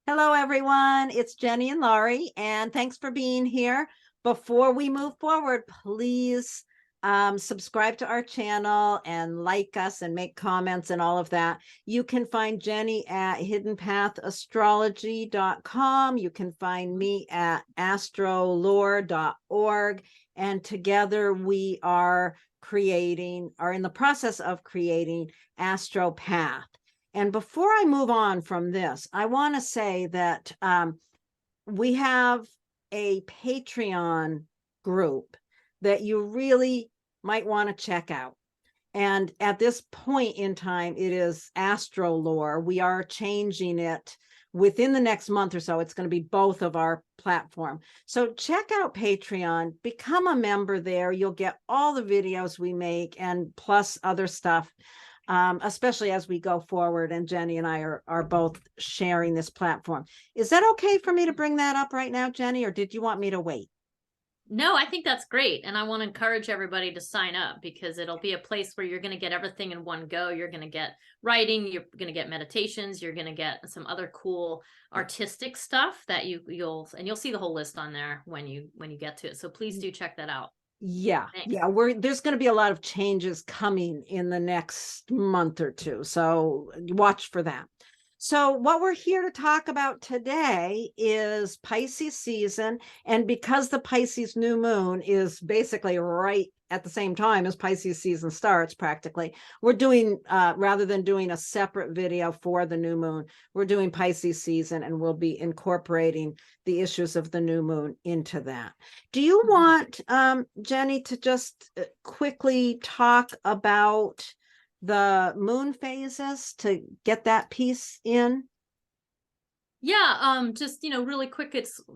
Hello, everyone. It's Jennie and Laurie, and thanks for being here. Before we move forward, please subscribe to our channel and like us and make comments and all of that. You can find Jennie at hiddenpathastrology.com. You can find me at astrolore.org. And together we are in the process of creating Astropath. And before I move on from this, I want to say that we have a Patreon group that you really might want to check out. And at this point in time, it is Astrolore. We are changing it within the next month or so. It's going to be both of our platform. So check out Patreon, become a member there. You'll get all the videos we make and plus other stuff. Especially as we go forward, and Jennie and I are both sharing this platform. Is that okay for me to bring that up right now, Jennie, or did you want me to wait? No, I think that's great. And I want to encourage everybody to sign up because it'll be a place where you're going to get everything in one go. You're going to get writing, you're going to get meditations, you're going to get some other cool artistic stuff that you'll see the whole list on there when you get to it. So please do check that out. Yeah. Thanks. Yeah. There's going to be a lot of changes coming in the next month or two. So watch for that. So what we're here to talk about today is Pisces season. And because the Pisces new moon is basically right at the same time as Pisces season starts, practically, we're doing, rather than doing a separate video for the new moon, we're doing Pisces season, and we'll be incorporating the issues of the new moon into that. Do you want, Jennie, to just quickly talk about the moon phases to get that piece in? Yeah, just really quick,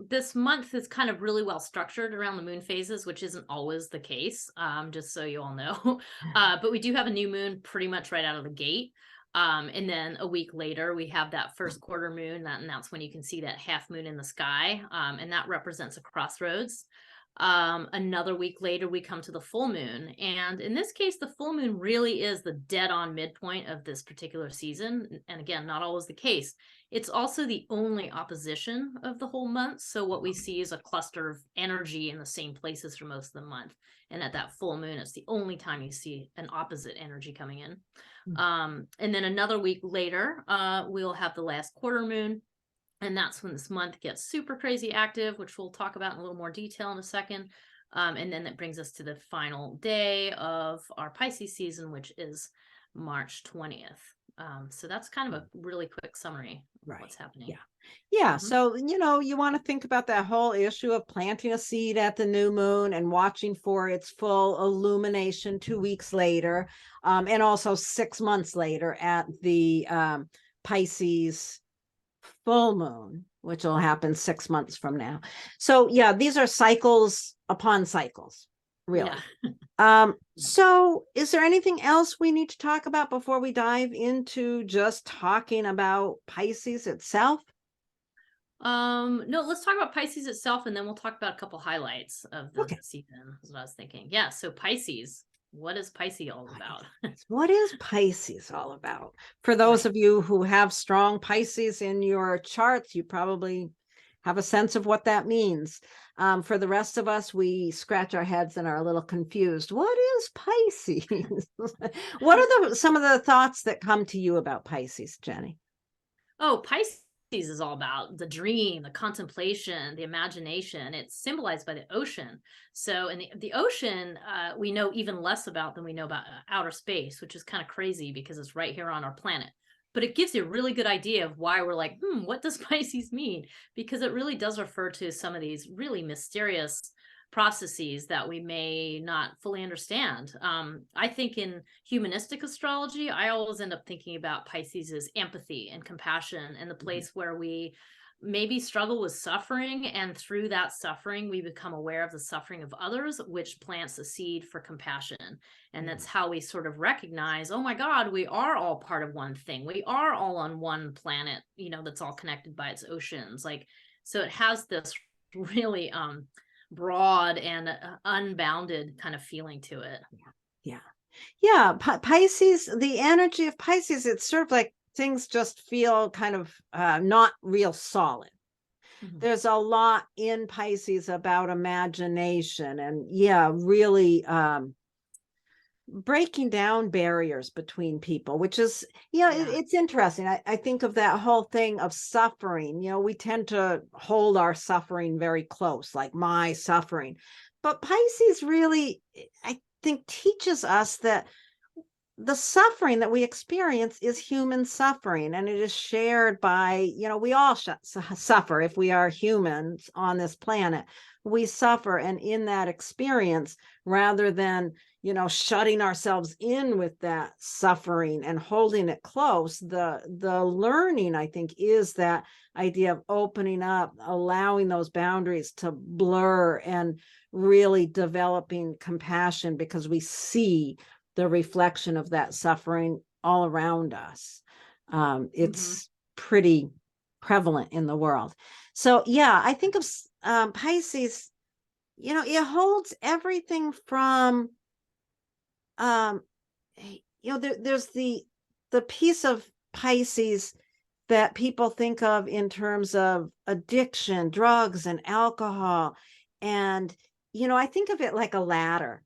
this month is kind of really well structured around the moon phases, which isn't always the case, just so you all know. But we do have a new moon pretty much right out of the gate. And then a week later, we have that first quarter moon, and that's when you can see that half moon in the sky, and that represents a crossroads. Another week later, we come to the full moon. And in this case, the full moon really is the dead on midpoint of this particular season. And again, not always the case. It's also the only opposition of the whole month. So what we see is a cluster of energy in the same places for most of the month. And at that full moon, it's the only time you see an opposite energy coming in. And then another week later, we'll have the last quarter moon. And that's when this month gets super crazy active, which we'll talk about in a little more detail in a second. And then that brings us to the final day of our Pisces season, which is March 20th. So that's kind of a really quick summary of what's happening. Yeah. Yeah. So, you want to think about that whole issue of planting a seed at the new moon and watching for its full illumination 2 weeks later, and also 6 months later at the Pisces full moon, which will happen 6 months from now. So yeah, these are cycles upon cycles, really. Yeah. So is there anything else we need to talk about before we dive into just talking about Pisces itself? No, let's talk about Pisces itself, and then we'll talk about a couple highlights of the season, is what I was thinking. Yeah, so Pisces. What is Pisces all about? What is Pisces all about? For those of you who have strong Pisces in your charts, you probably have a sense of what that means. For the rest of us, we scratch our heads and are a little confused. What is Pisces? What are some of the thoughts that come to you about Pisces, Jennie? Oh, Pisces is all about the dream, the contemplation, the imagination. It's symbolized by the ocean. So in the ocean, we know even less about than we know about outer space, which is kind of crazy because it's right here on our planet. But it gives you a really good idea of why we're like, what does Pisces mean? Because it really does refer to some of these really mysterious processes that we may not fully understand. I think in humanistic astrology, I always end up thinking about Pisces as empathy and compassion, and the place where we maybe struggle with suffering, and through that suffering we become aware of the suffering of others, which plants a seed for compassion. And that's how we sort of recognize, oh my God, we are all part of one thing. We are all on one planet, that's all connected by its oceans. So it has this really broad and unbounded kind of feeling to it. Yeah. Pisces, the energy of Pisces, it's sort of like things just feel kind of not real solid. There's a lot in Pisces about imagination and really breaking down barriers between people, which is, it's interesting. I think of that whole thing of suffering. We tend to hold our suffering very close, like my suffering. But Pisces really, I think, teaches us that the suffering that we experience is human suffering, and it is shared by, we all suffer. If we are humans on this planet, we suffer. And in that experience, rather than, shutting ourselves in with that suffering and holding it close, the learning, I think, is that idea of opening up, allowing those boundaries to blur, and really developing compassion, because we see the reflection of that suffering all around us. It's pretty prevalent in the world. So I think of Pisces, it holds everything from, there's the piece of Pisces that people think of in terms of addiction, drugs, and alcohol. And, I think of it like a ladder.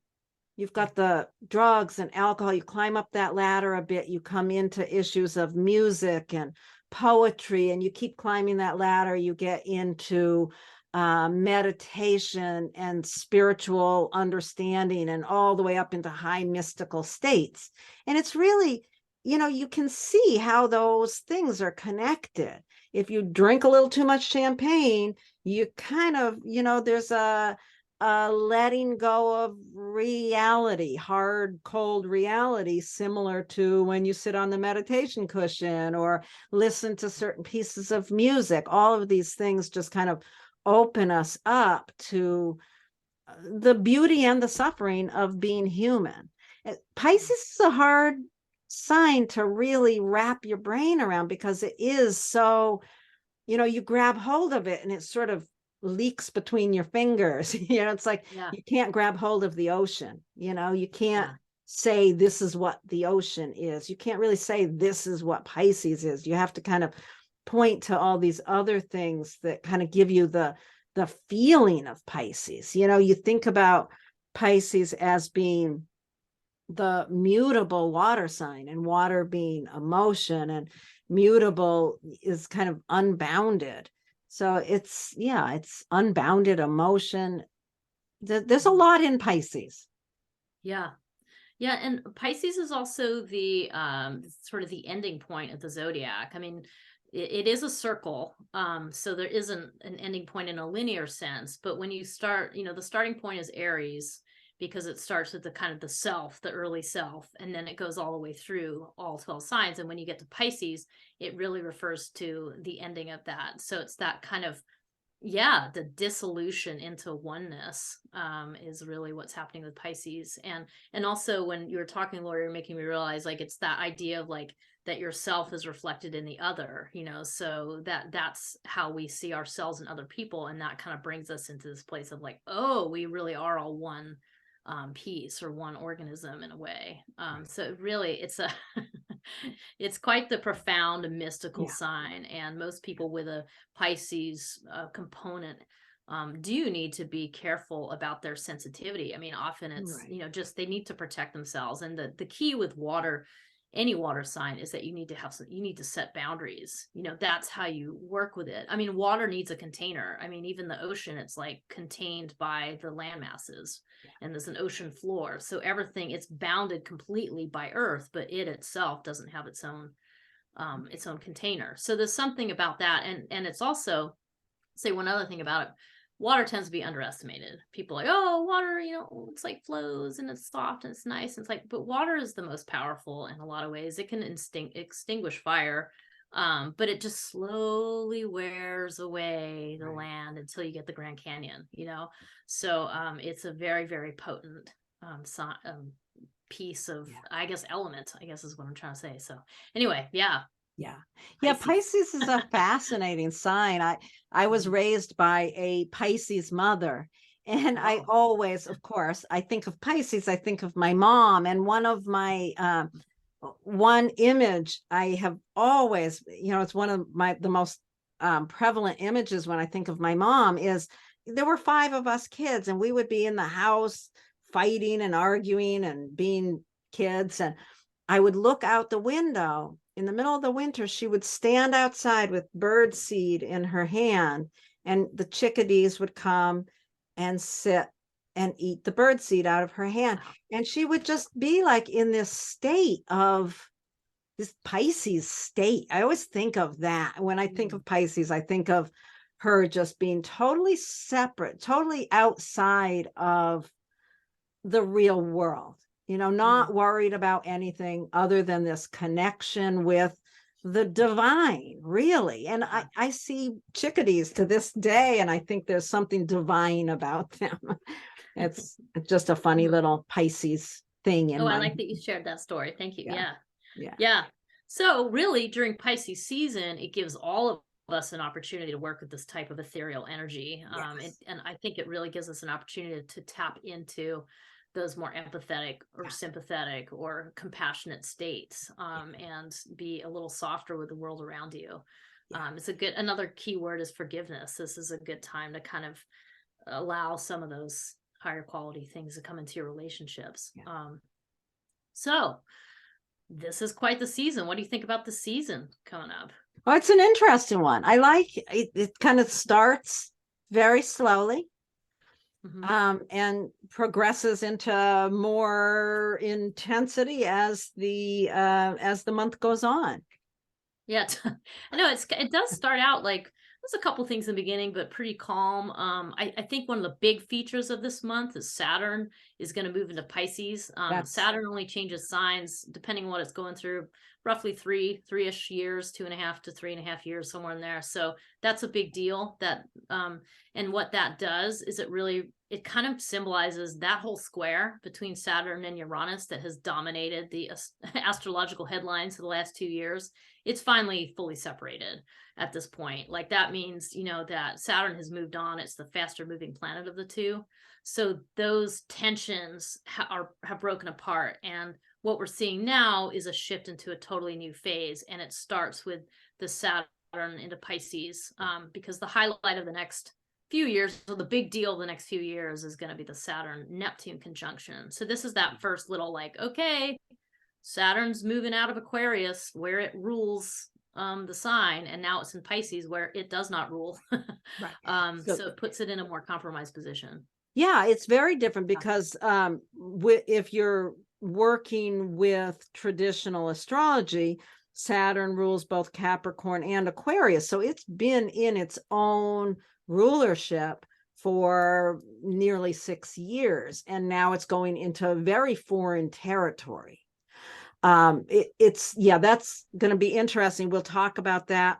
You've got the drugs and alcohol. You climb up that ladder a bit. You come into issues of music and poetry, and you keep climbing that ladder. You get into meditation and spiritual understanding, and all the way up into high mystical states. And it's really, you can see how those things are connected. If you drink a little too much champagne, you kind of, there's a letting go of reality, hard, cold reality, similar to when you sit on the meditation cushion or listen to certain pieces of music. All of these things just kind of open us up to the beauty and the suffering of being human. Pisces is a hard sign to really wrap your brain around, because it is so, you grab hold of it and it sort of leaks between your fingers. It's like you can't grab hold of the ocean. You can't say this is what the ocean is. You can't really say this is what Pisces is. You have to kind of point to all these other things that kind of give you the feeling of Pisces. You think about Pisces as being the mutable water sign, and water being emotion, and mutable is kind of unbounded. So it's unbounded emotion. There's a lot in Pisces. Yeah. And Pisces is also the sort of the ending point of the zodiac. I mean, it is a circle. So there isn't an ending point in a linear sense, but when you start, the starting point is Aries, because it starts with the kind of the self, the early self, and then it goes all the way through all 12 signs. And when you get to Pisces, it really refers to the ending of that. So it's that kind of, the dissolution into oneness is really what's happening with Pisces. And also when you were talking, Laurie, you're making me realize, like, it's that idea of like that yourself is reflected in the other, so that's how we see ourselves and other people. And that kind of brings us into this place of like, oh, we really are all one piece, or one organism in a way. So really it's quite the profound mystical sign. And most people with a Pisces component do need to be careful about their sensitivity. I mean, often it's, just they need to protect themselves. And the key with water, any water sign, is that you need to set boundaries. That's how you work with it. I mean, water needs a container. I mean, even the ocean, it's like contained by the land masses, and there's an ocean floor. So everything, it's bounded completely by Earth, but it itself doesn't have its own container. So there's something about that. And it's also, say one other thing about it, water tends to be underestimated. People are like, oh, water, it's like flows and it's soft and it's nice. And it's like, but water is the most powerful in a lot of ways. It can extinguish fire, but it just slowly wears away the land until you get the Grand Canyon, So it's a very, very potent piece of, I guess, element, I guess is what I'm trying to say. So anyway, Pisces is a fascinating sign. I was raised by a Pisces mother, and I always, of course, I think of Pisces, I think of my mom. And one of my one image I have always, it's one of the most prevalent images when I think of my mom is there were 5 of us kids and we would be in the house fighting and arguing and being kids. And I would look out the window in the middle of the winter. She would stand outside with bird seed in her hand, and the chickadees would come and sit and eat the bird seed out of her hand. And she would just be like in this state of this Pisces state. I always think of that. When I think of Pisces, I think of her just being totally separate, totally outside of the real world, not worried about anything other than this connection with the divine, really. And I see chickadees to this day, and I think there's something divine about them. It's just a funny little Pisces thing. I like that you shared that story. Thank you. Yeah. Yeah. So really during Pisces season, it gives all of us an opportunity to work with this type of ethereal energy. Yes. And I think it really gives us an opportunity to tap into those more empathetic or sympathetic or compassionate states, and be a little softer with the world around you. It's another key word is forgiveness. This is a good time to kind of allow some of those higher quality things to come into your relationships. So this is quite the season. What do you think about the season coming up? Well, it's an interesting one. I like it. It kind of starts very slowly, and progresses into more intensity as the month goes on. Yeah, I know it does start out like there's a couple things in the beginning, but pretty calm. I think one of the big features of this month is Saturn is going to move into Pisces. Saturn only changes signs depending on what it's going through, roughly three-ish years, 2.5 to 3.5 years, somewhere in there. So that's a big deal. And what that does is it kind of symbolizes that whole square between Saturn and Uranus that has dominated the astrological headlines for the last 2 years. It's finally fully separated at this point. Like that means, that Saturn has moved on. It's the faster moving planet of the two. So those tensions have broken apart. And what we're seeing now is a shift into a totally new phase. And it starts with the Saturn into Pisces, because the highlight of the next few years, so the big deal of the next few years is going to be the Saturn-Neptune conjunction. So this is that first little like, okay, Saturn's moving out of Aquarius where it rules the sign, and now it's in Pisces where it does not rule. Right. So it puts it in a more compromised position. Yeah, it's very different because if you're working with traditional astrology, Saturn rules both Capricorn and Aquarius. So it's been in its own rulership for nearly 6 years, and now it's going into a very foreign territory. That's going to be interesting. We'll talk about that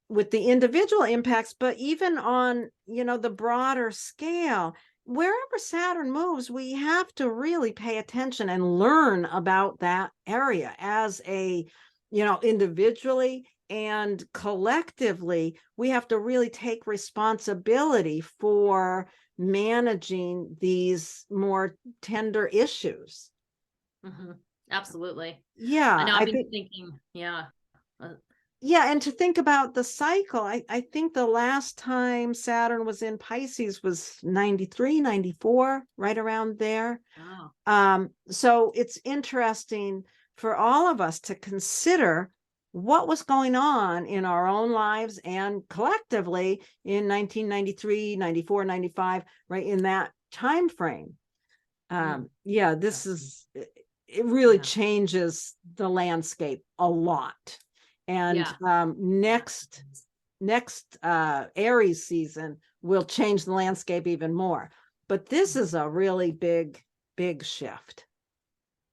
with the individual impacts, but even on the broader scale, wherever Saturn moves, we have to really pay attention and learn about that area as individually and collectively. We have to really take responsibility for managing these more tender issues. Absolutely. Yeah. I know. I've been thinking, and to think about the cycle, I think the last time Saturn was in Pisces was 93, 94, right around there. Wow. So it's interesting for all of us to consider what was going on in our own lives and collectively in 1993, 94, 95, right in that time frame. It really changes the landscape a lot. And next Aries season will change the landscape even more. But this is a really big shift.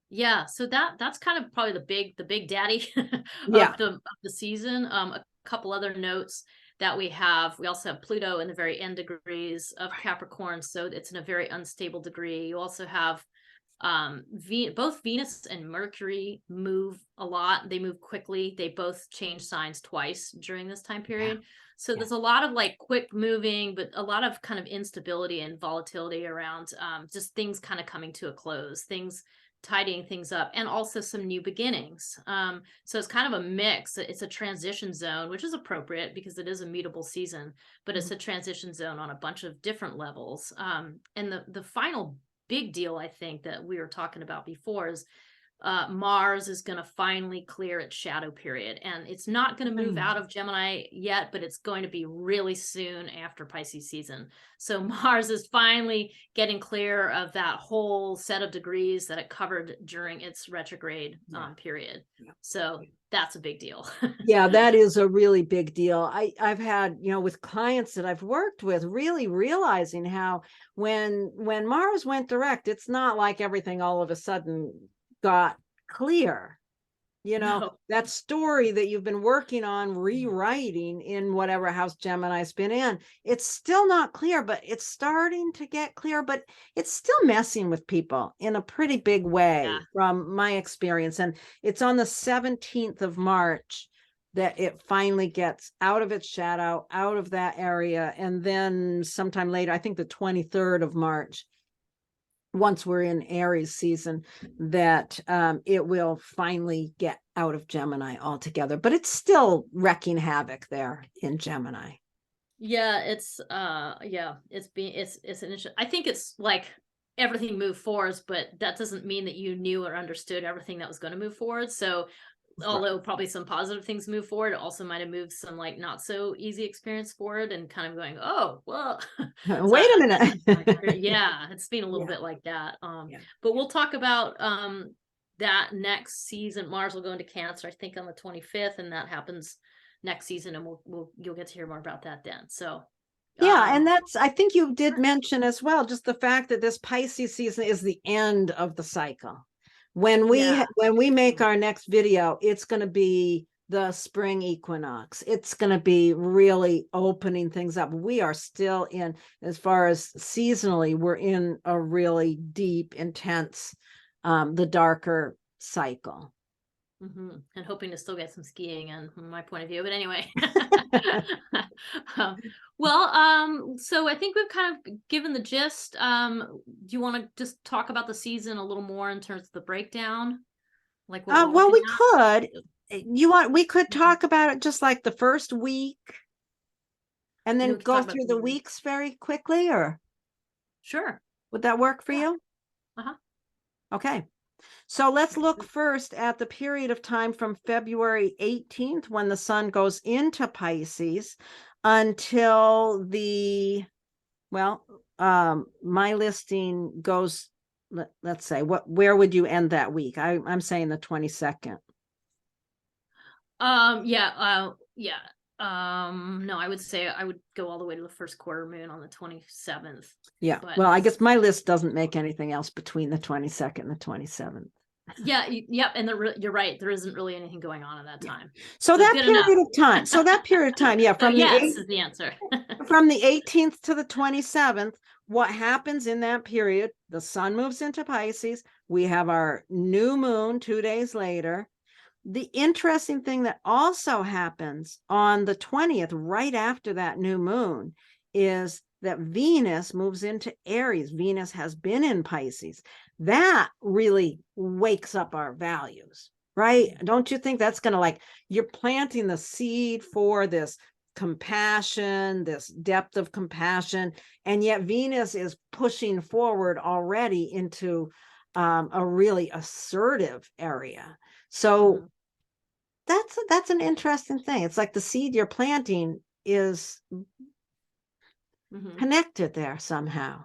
Yeah, so that's kind of probably the big daddy of the season. A couple other notes that we also have Pluto in the very end degrees of Capricorn, so it's in a very unstable degree. You also have both Venus and Mercury move a lot. They move quickly. They both change signs twice during this time period. So there's a lot of like quick moving, but a lot of kind of instability and volatility around just things kind of coming to a close, things tidying things up, and also some new beginnings. So it's kind of a mix. It's a transition zone, which is appropriate because it is a mutable season, but it's a transition zone on a bunch of different levels. And the final big deal, I think, that we were talking about before is Mars is going to finally clear its shadow period, and it's not going to move out of Gemini yet, but it's going to be really soon after Pisces season. So Mars is finally getting clear of that whole set of degrees that it covered during its retrograde period. So that's a big deal. Yeah, that is a really big deal. I've had, with clients that I've worked with, really realizing how when Mars went direct, it's not like everything all of a sudden got clear. No. That story that you've been working on rewriting in whatever house Gemini's been in, it's still not clear, but it's starting to get clear, but it's still messing with people in a pretty big way from my experience. And it's on the 17th of March that it finally gets out of its shadow, out of that area. And then sometime later, I think the 23rd of March, once we're in Aries season, that it will finally get out of Gemini altogether, but it's still wrecking havoc there in Gemini. Yeah, it's an issue. I think it's like everything moved forwards, but that doesn't mean that you knew or understood everything that was going to move forward. So although probably some positive things move forward, it also might have moved some like not so easy experience forward, and kind of going, oh, well, wait a minute. Yeah, it's been a little bit like that. But we'll talk about that next season. Mars will go into Cancer, I think, on the 25th, and that happens next season, and you'll get to hear more about that then. So and I think you did mention as well, just the fact that this Pisces season is the end of the cycle. When we make our next video, it's going to be the spring equinox. It's going to be really opening things up. We are still in, as far as seasonally, we're in a really deep, intense, the darker cycle. And hoping to still get some skiing in, from my point of view. But anyway, so I think we've kind of given the gist. Do you want to just talk about the season a little more in terms of the breakdown? Like, what well, we could. We could talk about it just like the first week, and then go through the weeks very quickly, or sure, would that work for you? Okay. So let's look first at the period of time from February 18th, when the sun goes into Pisces, until my listing goes, let's say, where would you end that week? I'm saying the 22nd. No, I would say I would go all the way to the first quarter moon on the 27th. Yeah. Well, I guess my list doesn't make anything else between the 22nd and the 27th. Yeah. Yep. And you're right. There isn't really anything going on at that time. So that period of time. Yeah. From is the answer. From the 18th to the 27th, what happens in that period? The sun moves into Pisces. We have our new moon 2 days later. The interesting thing that also happens on the 20th, right after that new moon, is that Venus moves into Aries. Venus has been in Pisces. That really wakes up our values, right? Don't you think that's going to, like, you're planting the seed for this compassion, this depth of compassion, and yet Venus is pushing forward already into a really assertive area. So that's an interesting thing. It's like the seed you're planting is connected there somehow.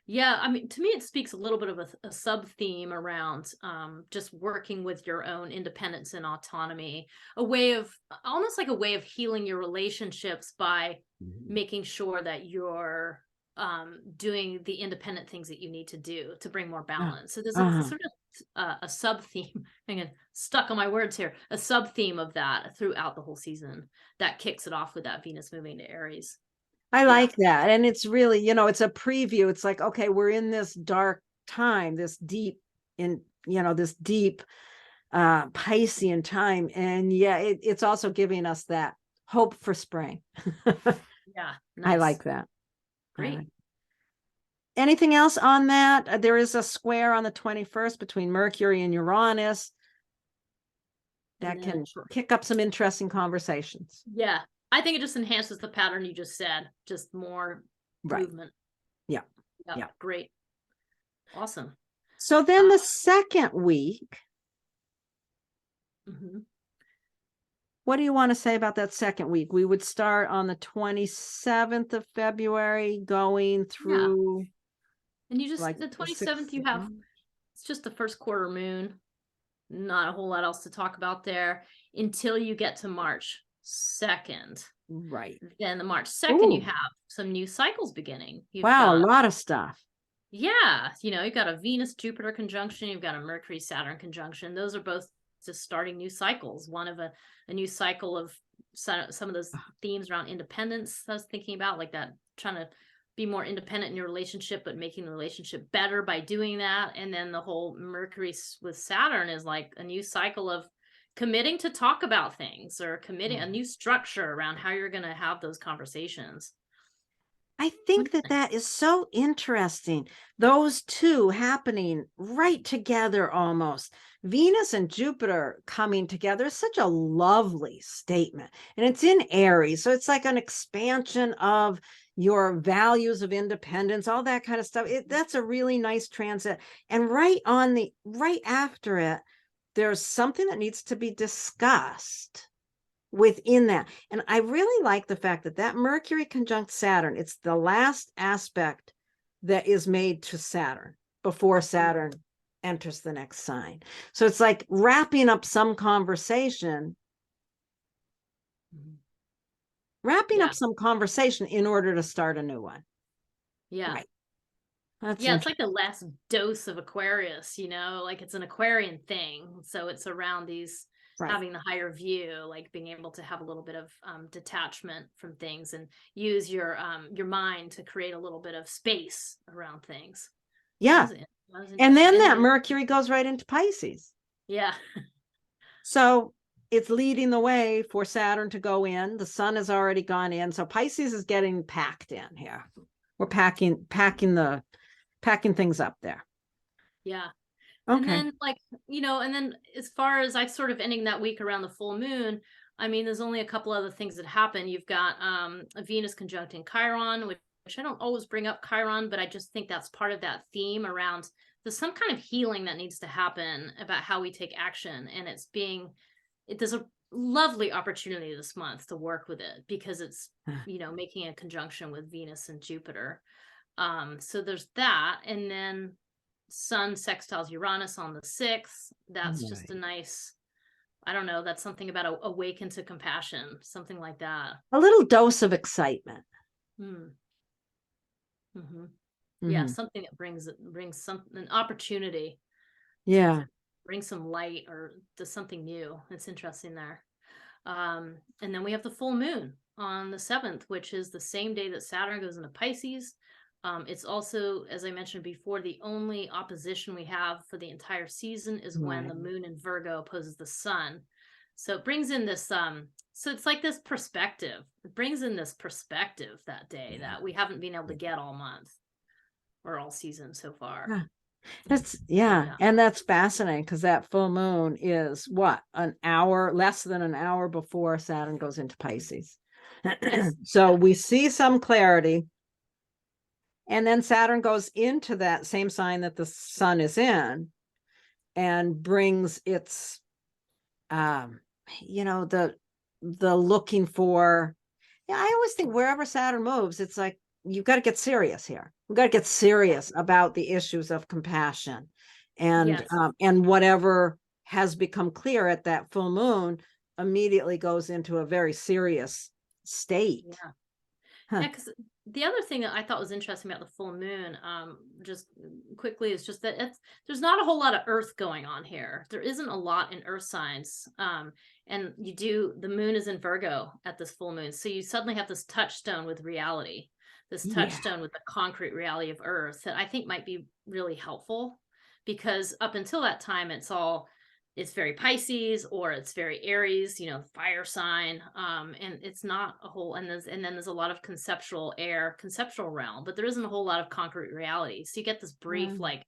Yeah, I mean, to me, it speaks a little bit of a sub theme around just working with your own independence and autonomy, almost like a way of healing your relationships by making sure that you're doing the independent things that you need to do to bring more balance. So there's a sort of a sub theme. Again, stuck on my words here. A sub theme of that throughout the whole season that kicks it off with that Venus moving to Aries. I like that. And it's really, it's a preview. It's like, okay, we're in this dark time, this deep Piscean time. And it's also giving us that hope for spring. Yeah. Nice. I like that. Great. Anything else on that? There is a square on the 21st between Mercury and Uranus that can kick up some interesting conversations. Yeah. I think it just enhances the pattern you just said, just more movement. Yeah. Yeah. Great. Awesome. So then the second week, what do you want to say about that second week? We would start on the 27th of February going through. Yeah. And you just, like the 27th, you have, it's just the first quarter moon. Not a whole lot else to talk about there until you get to March 2nd. Right. Then the March 2nd, you have some new cycles beginning. Wow, a lot of stuff. Yeah. You know, you've got a Venus-Jupiter conjunction. You've got a Mercury-Saturn conjunction. Those are both just starting new cycles. One of a new cycle of some of those themes around independence I was thinking about, like that, trying to be more independent in your relationship, but making the relationship better by doing that. And then the whole Mercury with Saturn is like a new cycle of committing to talk about things, or committing a new structure around how you're going to have those conversations. I think that is so interesting. Those two happening right together almost. Venus and Jupiter coming together is such a lovely statement. And it's in Aries. So it's like an expansion of your values of independence, all that kind of stuff. That's a really nice transit. And right after it, there's something that needs to be discussed within that. And I really like the fact that Mercury conjunct Saturn, it's the last aspect that is made to Saturn before Saturn enters the next sign. So it's like wrapping up some conversation, in order to start a new one. Yeah. Right. It's like the last dose of Aquarius, you know, like it's an Aquarian thing. So it's around these having the higher view, like being able to have a little bit of detachment from things and use your mind to create a little bit of space around things. Yeah. And then that Mercury goes right into Pisces. Yeah. So it's leading the way for Saturn to go in. The sun has already gone in. So Pisces is getting packed in here. We're packing things up there. Yeah. Okay. And then, like, you know, and then as far as I sort of ending that week around the full moon, I mean, there's only a couple other things that happen. You've got a Venus conjuncting Chiron, which I don't always bring up Chiron, but I just think that's part of that theme around there's some kind of healing that needs to happen about how we take action. And there's a lovely opportunity this month to work with it because it's, you know, making a conjunction with Venus and Jupiter. So there's that. And then Sun sextiles Uranus on the 6th. That's just a nice, I don't know, that's something about awaken to compassion, something like that. A little dose of excitement. Yeah, something that brings an opportunity. Yeah. Bring some light or does something new. It's interesting there. And then we have the full moon on the 7th, which is the same day that Saturn goes into Pisces. It's also, as I mentioned before, the only opposition we have for the entire season is when the moon in Virgo opposes the sun. So it brings in this, so it's like this perspective. It brings in this perspective that day that we haven't been able to get all month or all season so far. And that's fascinating because that full moon is less than an hour before Saturn goes into Pisces. So we see some clarity. And then Saturn goes into that same sign that the sun is in and brings its, you know, the looking for, I always think wherever Saturn moves, it's like, you've got to get serious here. We've got to get serious about the issues of compassion and whatever has become clear at that full moon immediately goes into a very serious state. Yeah, because the other thing that I thought was interesting about the full moon, just quickly, is just that there's not a whole lot of Earth going on here. There isn't a lot in Earth signs. And the moon is in Virgo at this full moon. So you suddenly have this touchstone with reality, this touchstone with the concrete reality of Earth that I think might be really helpful because up until that time, it's all it's very Pisces or it's very Aries, you know, fire sign. And it's not a whole, and then there's a lot of conceptual realm, but there isn't a whole lot of concrete reality. So you get this brief, like,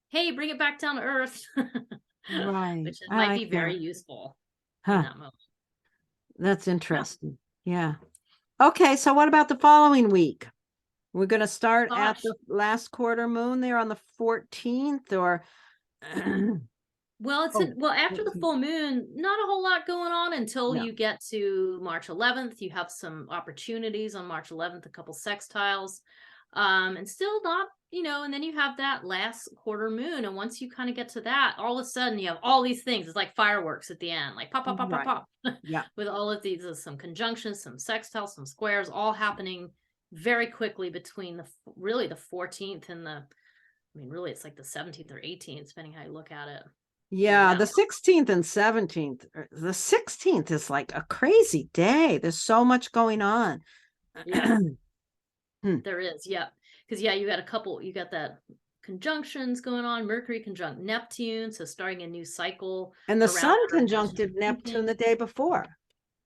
hey, bring it back down to earth, Right. which I might like be that. very useful in Huh. that moment. That's interesting. Yeah. Okay. So what about the following week? We're going to start at Gosh. the last quarter moon there on the 14th, or Well, oh, well, after the 14th. full moon, not a whole lot going on until No. you get to March 11th. You have some opportunities on March 11th, a couple sextiles, and still not, you know, and then you have that last quarter moon. And once you kind of get to that, all of a sudden you have all these things. It's like fireworks at the end, like pop, pop, pop, pop, Right. pop, Yeah. with all of these, some conjunctions, some sextiles, some squares, all happening very quickly between really the 14th and I mean, really, it's like the 17th or 18th, depending how you look at it. Yeah, the 16th and 17th. The 16th is like a crazy day. There's so much going on. Yeah, there is. Yeah. Because, yeah, you got that conjunctions going on, Mercury conjunct Neptune. So starting a new cycle And the around sun our emotions conjuncted and Neptune the thinking. day before.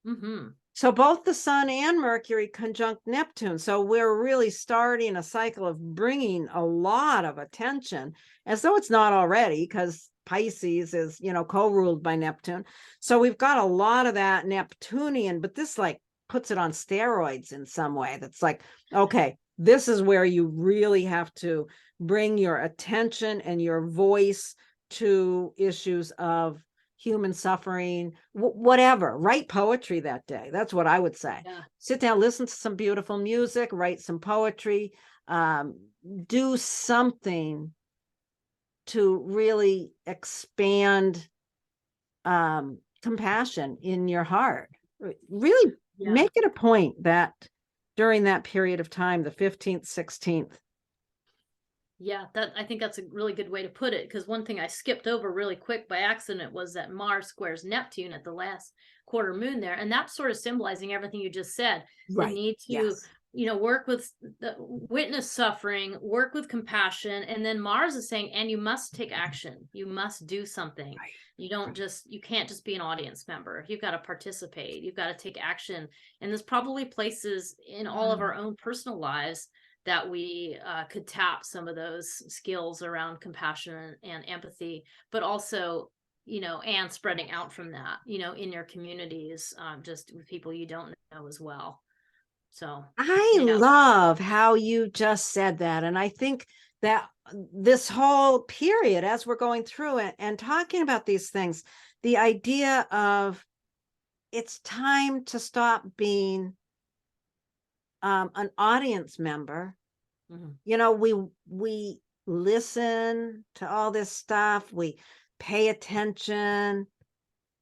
Mm-hmm. So both the sun and Mercury conjunct Neptune. So we're really starting a cycle of bringing a lot of attention, as though it's not already, because Pisces is, you know, co-ruled by Neptune. So we've got a lot of that Neptunian, but this like puts it on steroids in some way. That's like, okay, this is where you really have to bring your attention and your voice to issues of human suffering, whatever. Write poetry that day. That's what I would say. Yeah. Sit down, listen to some beautiful music, write some poetry, do something to really expand compassion in your heart. Really make it a point that during that period of time, the 15th, 16th. Yeah, I think that's a really good way to put it, because one thing I skipped over really quick by accident was that Mars squares Neptune at the last quarter moon there, and that's sort of symbolizing everything you just said. The need to, Yes. you know, work with the witness suffering, work with compassion, and then Mars is saying, and you must take action. You must do something. Right. You can't just be an audience member. You've got to participate. You've got to take action. And there's probably places in all of our own personal lives that we could tap some of those skills around compassion and empathy, but also, you know, and spreading out from that, you know, in your communities, just with people you don't know as well. So I love how you just said that. And I think that this whole period, as we're going through it and talking about these things, the idea of it's time to stop being an audience member. You know, we listen to all this stuff, we pay attention,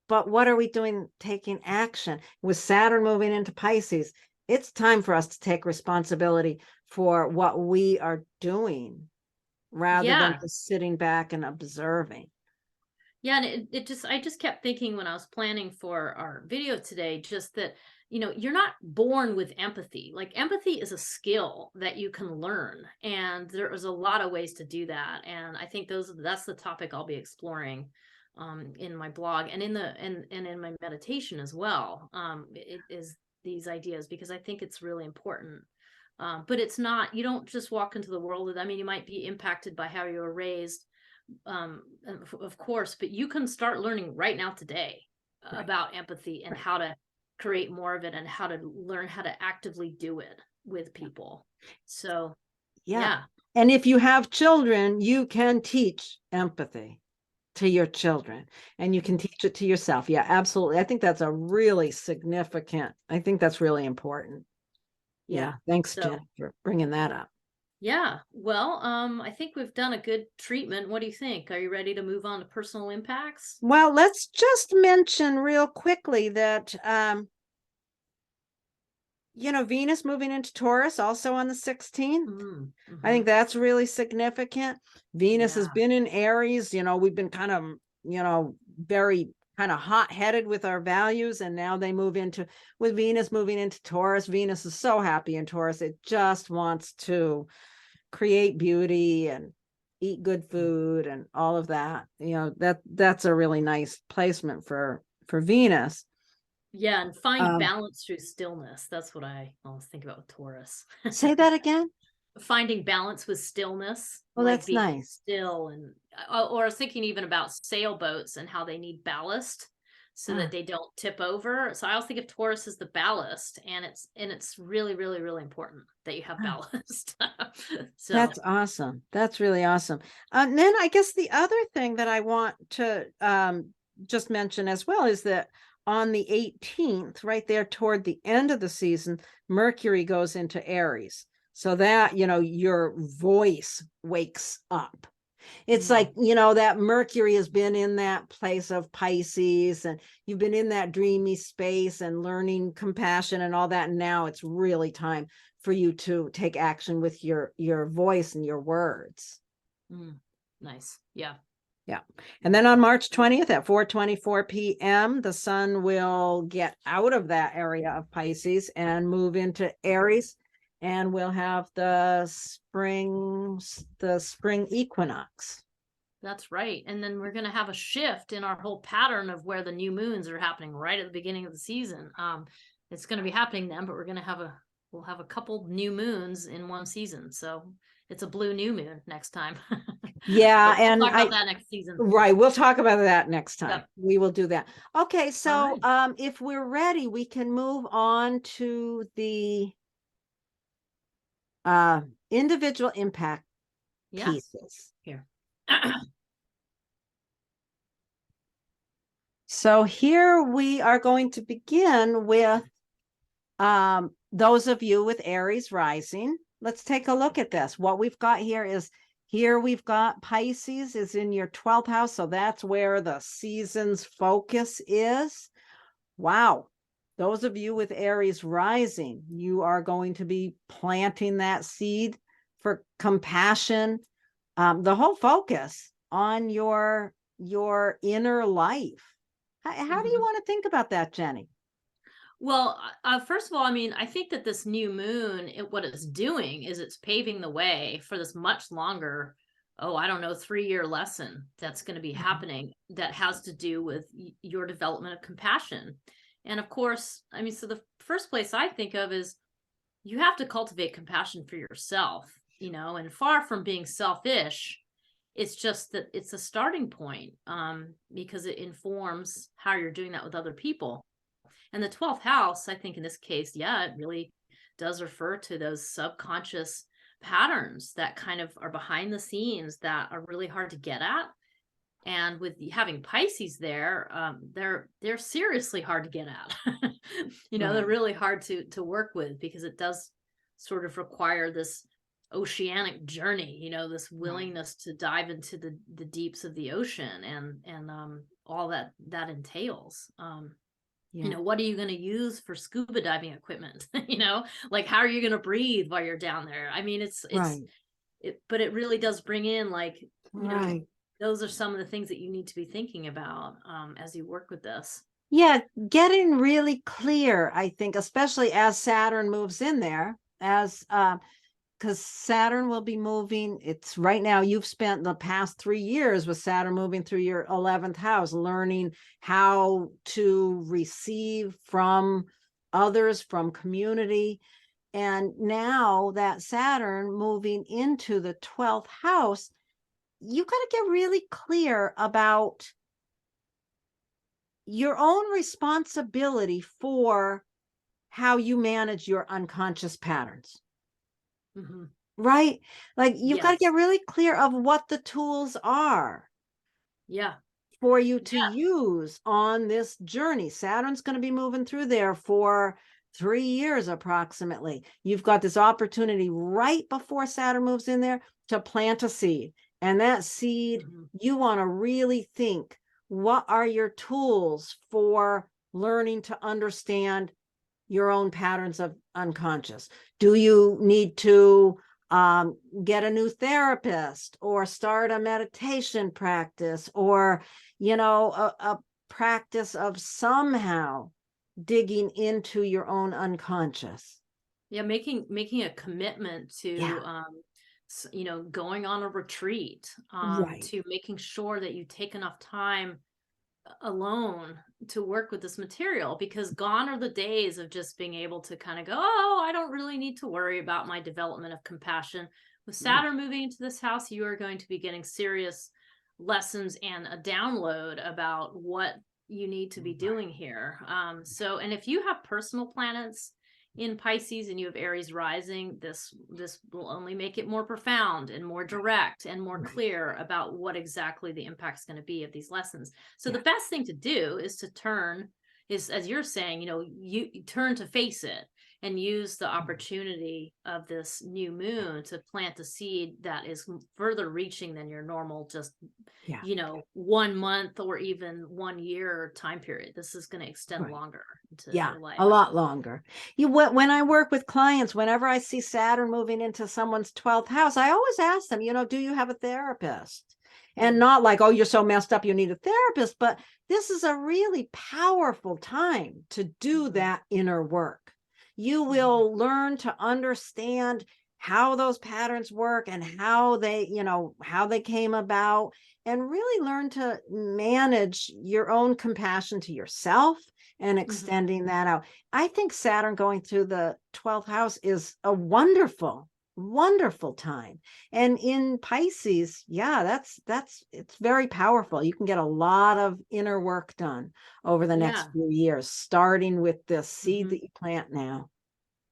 but what are we doing taking action? With Saturn moving into Pisces, it's time for us to take responsibility for what we are doing rather than just sitting back and observing. Yeah, and I just kept thinking when I was planning for our video today, just that, you know, you're not born with empathy. Like, empathy is a skill that you can learn, and there's a lot of ways to do that. And I think that's the topic I'll be exploring in my blog and in my meditation as well. It is these ideas, because I think it's really important. But it's not, you don't just walk into the world with, I mean, you might be impacted by how you were raised, of course, but you can start learning right now today about empathy and how to create more of it, and how to learn how to actively do it with people. So yeah. And if you have children, you can teach empathy to your children, and you can teach it to yourself. Yeah, absolutely. I think that's a really significant, I think that's really important. Yeah. Thanks, Jennie, for bringing that up. Yeah. Well, I think we've done a good treatment. What do you think? Are you ready to move on to personal impacts? Well, let's just mention real quickly that, you know, Venus moving into Taurus also on the 16th. I think that's really significant. Venus has been in Aries. You know, we've been kind of, you know, very kind of hot-headed with our values, and now they move into, with Venus moving into Taurus. Venus is so happy in Taurus. It just wants to create beauty and eat good food and all of that. You know, that's a really nice placement for Venus. Yeah, and find balance through stillness. That's what I always think about with Taurus. Say that again. Finding balance with stillness, Well, like that's being nice. still, and or I was thinking even about sailboats and how they need ballast so that they don't tip over. So I also think of Taurus as the ballast, and it's really, really, really important that you have ballast. So That's awesome. That's really awesome. And then I guess the other thing that I want to just mention as well is that on the 18th, right there toward the end of the season, Mercury goes into Aries. So that, you know, your voice wakes up. It's like, you know, that Mercury has been in that place of Pisces, and you've been in that dreamy space and learning compassion and all that. And now it's really time for you to take action with your voice and your words. Nice. Yeah. Yeah. And then on March 20th at 4:24 p.m., the sun will get out of that area of Pisces and move into Aries, and we'll have the spring equinox. That's right. And then we're going to have a shift in our whole pattern of where the new moons are happening right at the beginning of the season. It's going to be happening then, but we'll have a couple new moons in one season. So it's a blue new moon next time. Yeah. We'll and talk about that next season. Right. We'll talk about that next time. Yep. We will do that. Okay. So right. if we're ready, we can move on to the individual impact pieces. Here. So here we are going to begin with those of you with Aries rising. Let's take a look at this. What we've got here we've got Pisces is in your 12th house. So that's where the season's focus is. Wow. Those of you with Aries rising, you are going to be planting that seed for compassion. The whole focus on your inner life. How do you want to think about that, Jennie? Well, first of all, I mean, I think that this new moon, what it's doing is it's paving the way for this much longer, I don't know, 3-year lesson that's going to be happening that has to do with your development of compassion. And of course, I mean, so the first place I think of is you have to cultivate compassion for yourself, you know, and far from being selfish, it's just that it's a starting point, because it informs how you're doing that with other people. And the 12th house, I think in this case, yeah, it really does refer to those subconscious patterns that kind of are behind the scenes that are really hard to get at. And with having Pisces there, they're seriously hard to get at. You know, they're really hard to work with because it does sort of require this oceanic journey, you know, this willingness to dive into the deeps of the ocean and all that entails. You know, what are you going to use for scuba diving equipment? You know, like how are you going to breathe while you're down there? I mean, but it really does bring in like, you know, those are some of the things that you need to be thinking about as you work with this. Yeah, getting really clear, I think, especially as Saturn moves in there, because Saturn will be moving. It's right now, you've spent the past 3 years with Saturn moving through your 11th house, learning how to receive from others, from community. And now that Saturn moving into the 12th house, you got to get really clear about your own responsibility for how you manage your unconscious patterns. Right? Like you've got to get really clear of what the tools are. Yeah. For you to use on this journey. Saturn's going to be moving through there for 3 years approximately. You've got this opportunity right before Saturn moves in there to plant a seed. And that seed, you want to really think, what are your tools for learning to understand your own patterns of unconscious? Do you need to get a new therapist or start a meditation practice or, you know, a practice of somehow digging into your own unconscious? Yeah, making a commitment you know, going on a retreat, Right. to making sure that you take enough time alone to work with this material, because gone are the days of just being able to kind of go, oh, I don't really need to worry about my development of compassion. With Right. Saturn moving into this house, you are going to be getting serious lessons and a download about what you need to be Right. doing here. So, and if you have personal planets in Pisces and you have Aries rising, this will only make it more profound and more direct and more Right. clear about what exactly the impact is going to be of these lessons. So the Yeah. best thing to do is to turn, is, as you're saying, you know, you turn to face it and use the opportunity of this new moon to plant a seed that is further reaching than your normal, just, Yeah. you know, 1 month or even 1 year time period. This is going to extend Right. longer into Yeah, your life. a lot longer. When I work with clients, whenever I see Saturn moving into someone's 12th house, I always ask them, you know, do you have a therapist? And Mm. not like, oh, you're so messed up, you need a therapist, but this is a really powerful time to do Mhm. that inner work. You Mhm. will learn to understand how those patterns work and how they, you know, how they came about, and really learn to manage your own compassion to yourself and Mhm. extending that out. I think Saturn going through the 12th house is a wonderful, wonderful time. And in Pisces, yeah, that's it's very powerful. You can get a lot of inner work done over the next Yeah. few years, starting with this seed Mhm. that you plant now.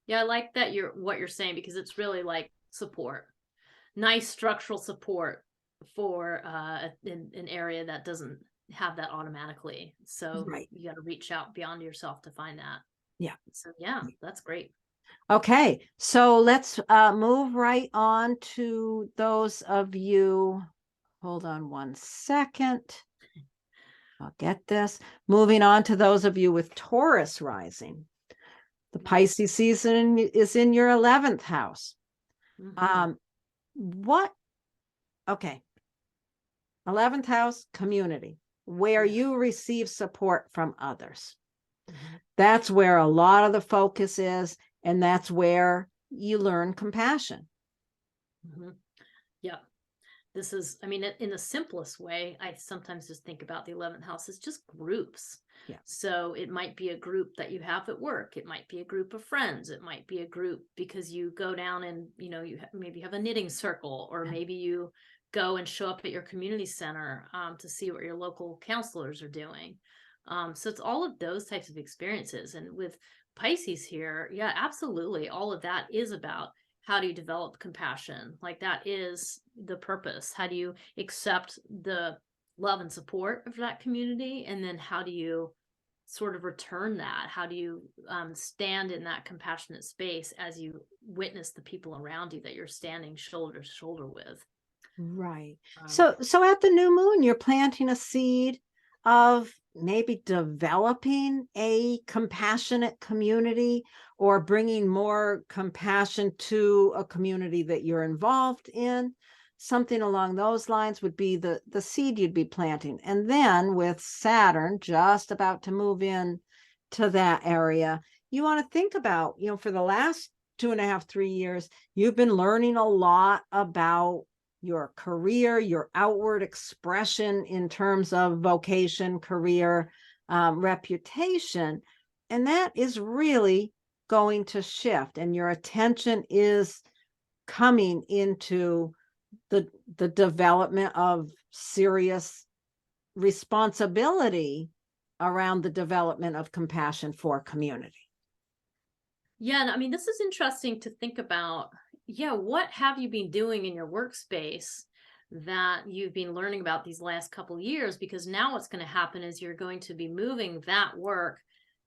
Yeah, I like that you're what you're saying, because it's really like support. Nice structural support for an area that doesn't have that automatically. So Right. you got to reach out beyond yourself to find that. Yeah. So yeah, that's great. Okay, so let's move right on to those of you. Hold on one second. I'll get this. Moving on to those of you with Taurus rising. The Yes. Pisces season is in your 11th house. Hmm. Um, what? Okay. 11th house, community, where Yes. you receive support from others. Hmm. That's where a lot of the focus is, and that's where you learn compassion. Hmm. Yeah. This is, I mean, in the simplest way, I sometimes just think about the 11th house as just groups. Yeah. So it might be a group that you have at work. It might be a group of friends. It might be a group because you go down and, you know, maybe have a knitting circle, or maybe you go and show up at your community center, to see what your local counselors are doing. So it's all of those types of experiences. And with Pisces here, yeah, absolutely. All of that is about how do you develop compassion? Like, that is the purpose. How do you accept the love and support of that community? And then how do you sort of return that? How do you stand in that compassionate space as you witness the people around you that you're standing shoulder to shoulder with? Right. Um, So at the new moon, you're planting a seed of maybe developing a compassionate community, or bringing more compassion to a community that you're involved in. Something along those lines would be the seed you'd be planting. And then with Saturn just about to move in to that area, you want to think about, you know, for the last 2.5, 3 years, you've been learning a lot about your career, your outward expression in terms of vocation, career, reputation. And that is really going to shift. And your attention is coming into the development of serious responsibility around the development of compassion for community. yeah, and I mean, this is interesting to think about. Yeah, what have you been doing in your workspace that you've been learning about these last couple years? Because now what's going to happen is you're going to be moving that work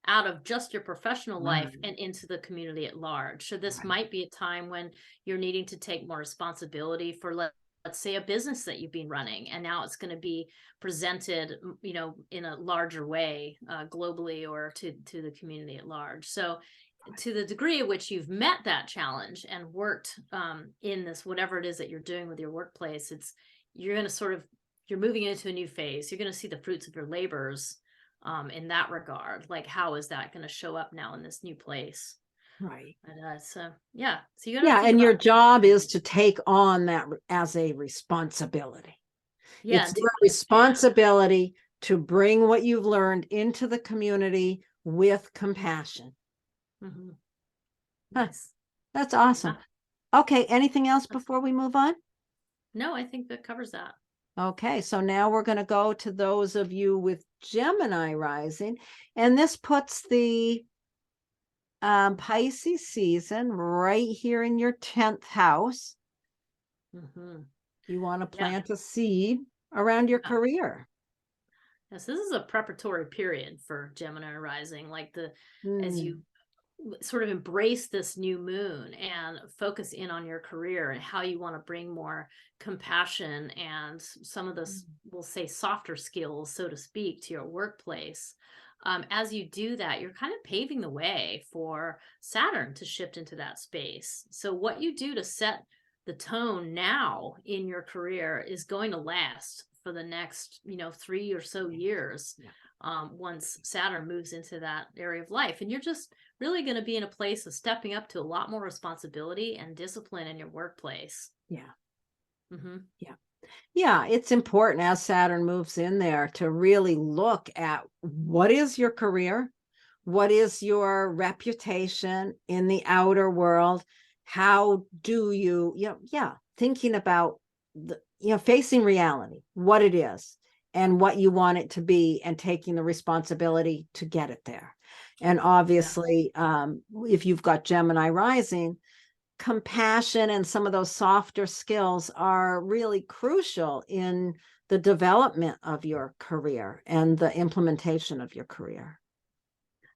out of just your professional life Right. and into the community at large. So this Right. might be a time when you're needing to take more responsibility for, let's say, a business that you've been running, and now it's going to be presented, you know, in a larger way, globally, or to the community at large. So to the degree at which you've met that challenge and worked, in this, whatever it is that you're doing with your workplace, it's, you're going to sort of, you're moving into a new phase. You're going to see the fruits of your labors, in that regard. Like, how is that going to show up now in this new place? Right. So yeah, so you got to Yeah. think And your about, job is to take on that as a responsibility. yeah, It's and to your understand. responsibility to bring what you've learned into the community with compassion. Mhm. Huh, Nice. that's awesome. Yeah. Okay. Anything else before we move on? No, I think that covers that. Okay. So now we're going to go to those of you with Gemini rising. And this puts the Pisces season right here in your 10th house. Hmm. You want to Yeah. plant a seed around your Yeah. career. Yes, this is a preparatory period for Gemini rising, like as you sort of embrace this new moon and focus in on your career and how you want to bring more compassion and some of this, we'll say, softer skills, so to speak, to your workplace. As you do that, you're kind of paving the way for Saturn to shift into that space. So what you do to set the tone now in your career is going to last for the next 3 or so years. Yeah. Once Saturn moves into that area of life, and you're just really going to be in a place of stepping up to a lot more responsibility and discipline in your workplace. Yeah. Mm-hmm. Yeah. Yeah. It's important as Saturn moves in there to really look at what is your career? What is your reputation in the outer world? How do you, thinking about facing reality, what it is and what you want it to be, and taking the responsibility to get it there. And obviously, if you've got Gemini rising, compassion and some of those softer skills are really crucial in the development of your career and the implementation of your career.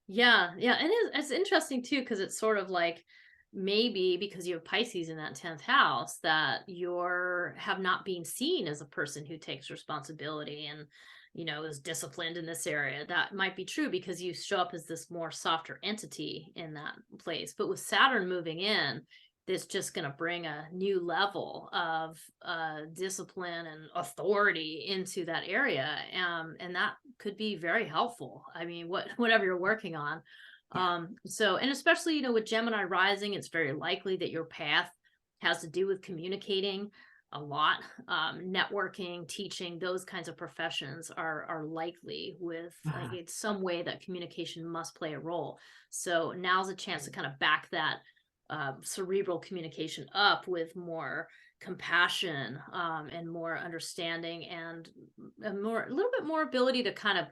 Yeah, yeah, and it's interesting too because it's sort of like maybe because you have Pisces in that 10th house that you're have not been seen as a person who takes responsibility and is disciplined in this area. That might be true because you show up as this more softer entity in that place. But with Saturn moving in, that's just going to bring a new level of discipline and authority into that area, and that could be very helpful. I mean, whatever you're working on. Yeah. So, and especially with Gemini rising, it's very likely that your path has to do with communicating a lot. Networking, teaching, those kinds of professions are likely with like it's some way that communication must play a role. So now's a chance to kind of back that cerebral communication up with more compassion, and more understanding, and a little bit more ability to kind of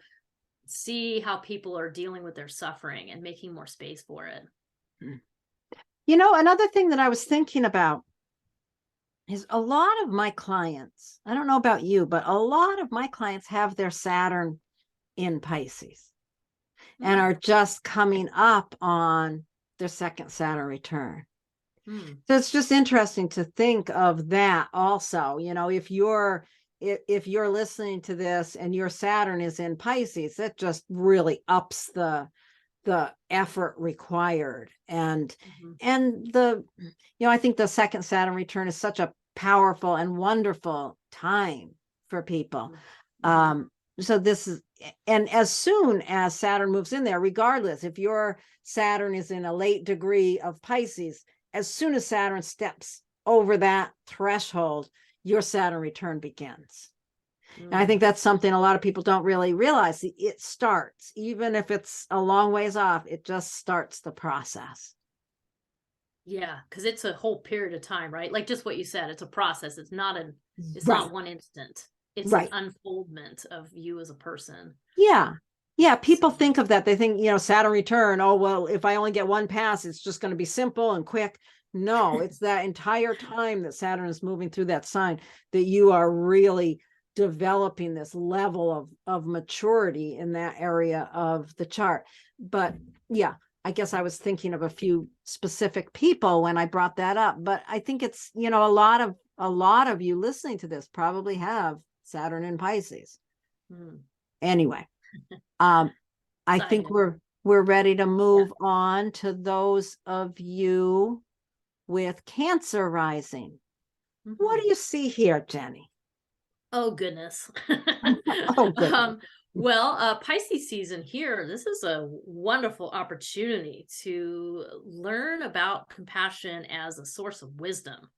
see how people are dealing with their suffering and making more space for it. Another thing that I was thinking about is a lot of my clients, I don't know about you, but a lot of my clients have their Saturn in Pisces and are just coming up on their second Saturn return. So it's just interesting to think of that also. If you're listening to this and your Saturn is in Pisces, that just really ups the effort required. And I think the second Saturn return is such a powerful and wonderful time for people. So this is, and as soon as Saturn moves in there, regardless if your Saturn is in a late degree of Pisces, as soon as Saturn steps over that threshold, your Saturn return begins. And I think that's something a lot of people don't really realize. It starts, even if it's a long ways off, it just starts the process. Yeah, because it's a whole period of time, right? Like just what you said, it's a process. It's not Right. not one instant. It's Right. an unfoldment of you as a person. Yeah. Yeah. People think of that. They think, Saturn return. Oh, well, if I only get one pass, it's just going to be simple and quick. No, it's that entire time that Saturn is moving through that sign that you are really developing this level of maturity in that area of the chart. But yeah, I guess I was thinking of a few specific people when I brought that up, but I think it's, a lot of you listening to this probably have Saturn in Pisces. Anyway, I think we're ready to move on to those of you with Cancer rising. What do you see here, Jennie? Oh goodness. Oh, goodness. Well, Pisces season here, this is a wonderful opportunity to learn about compassion as a source of wisdom.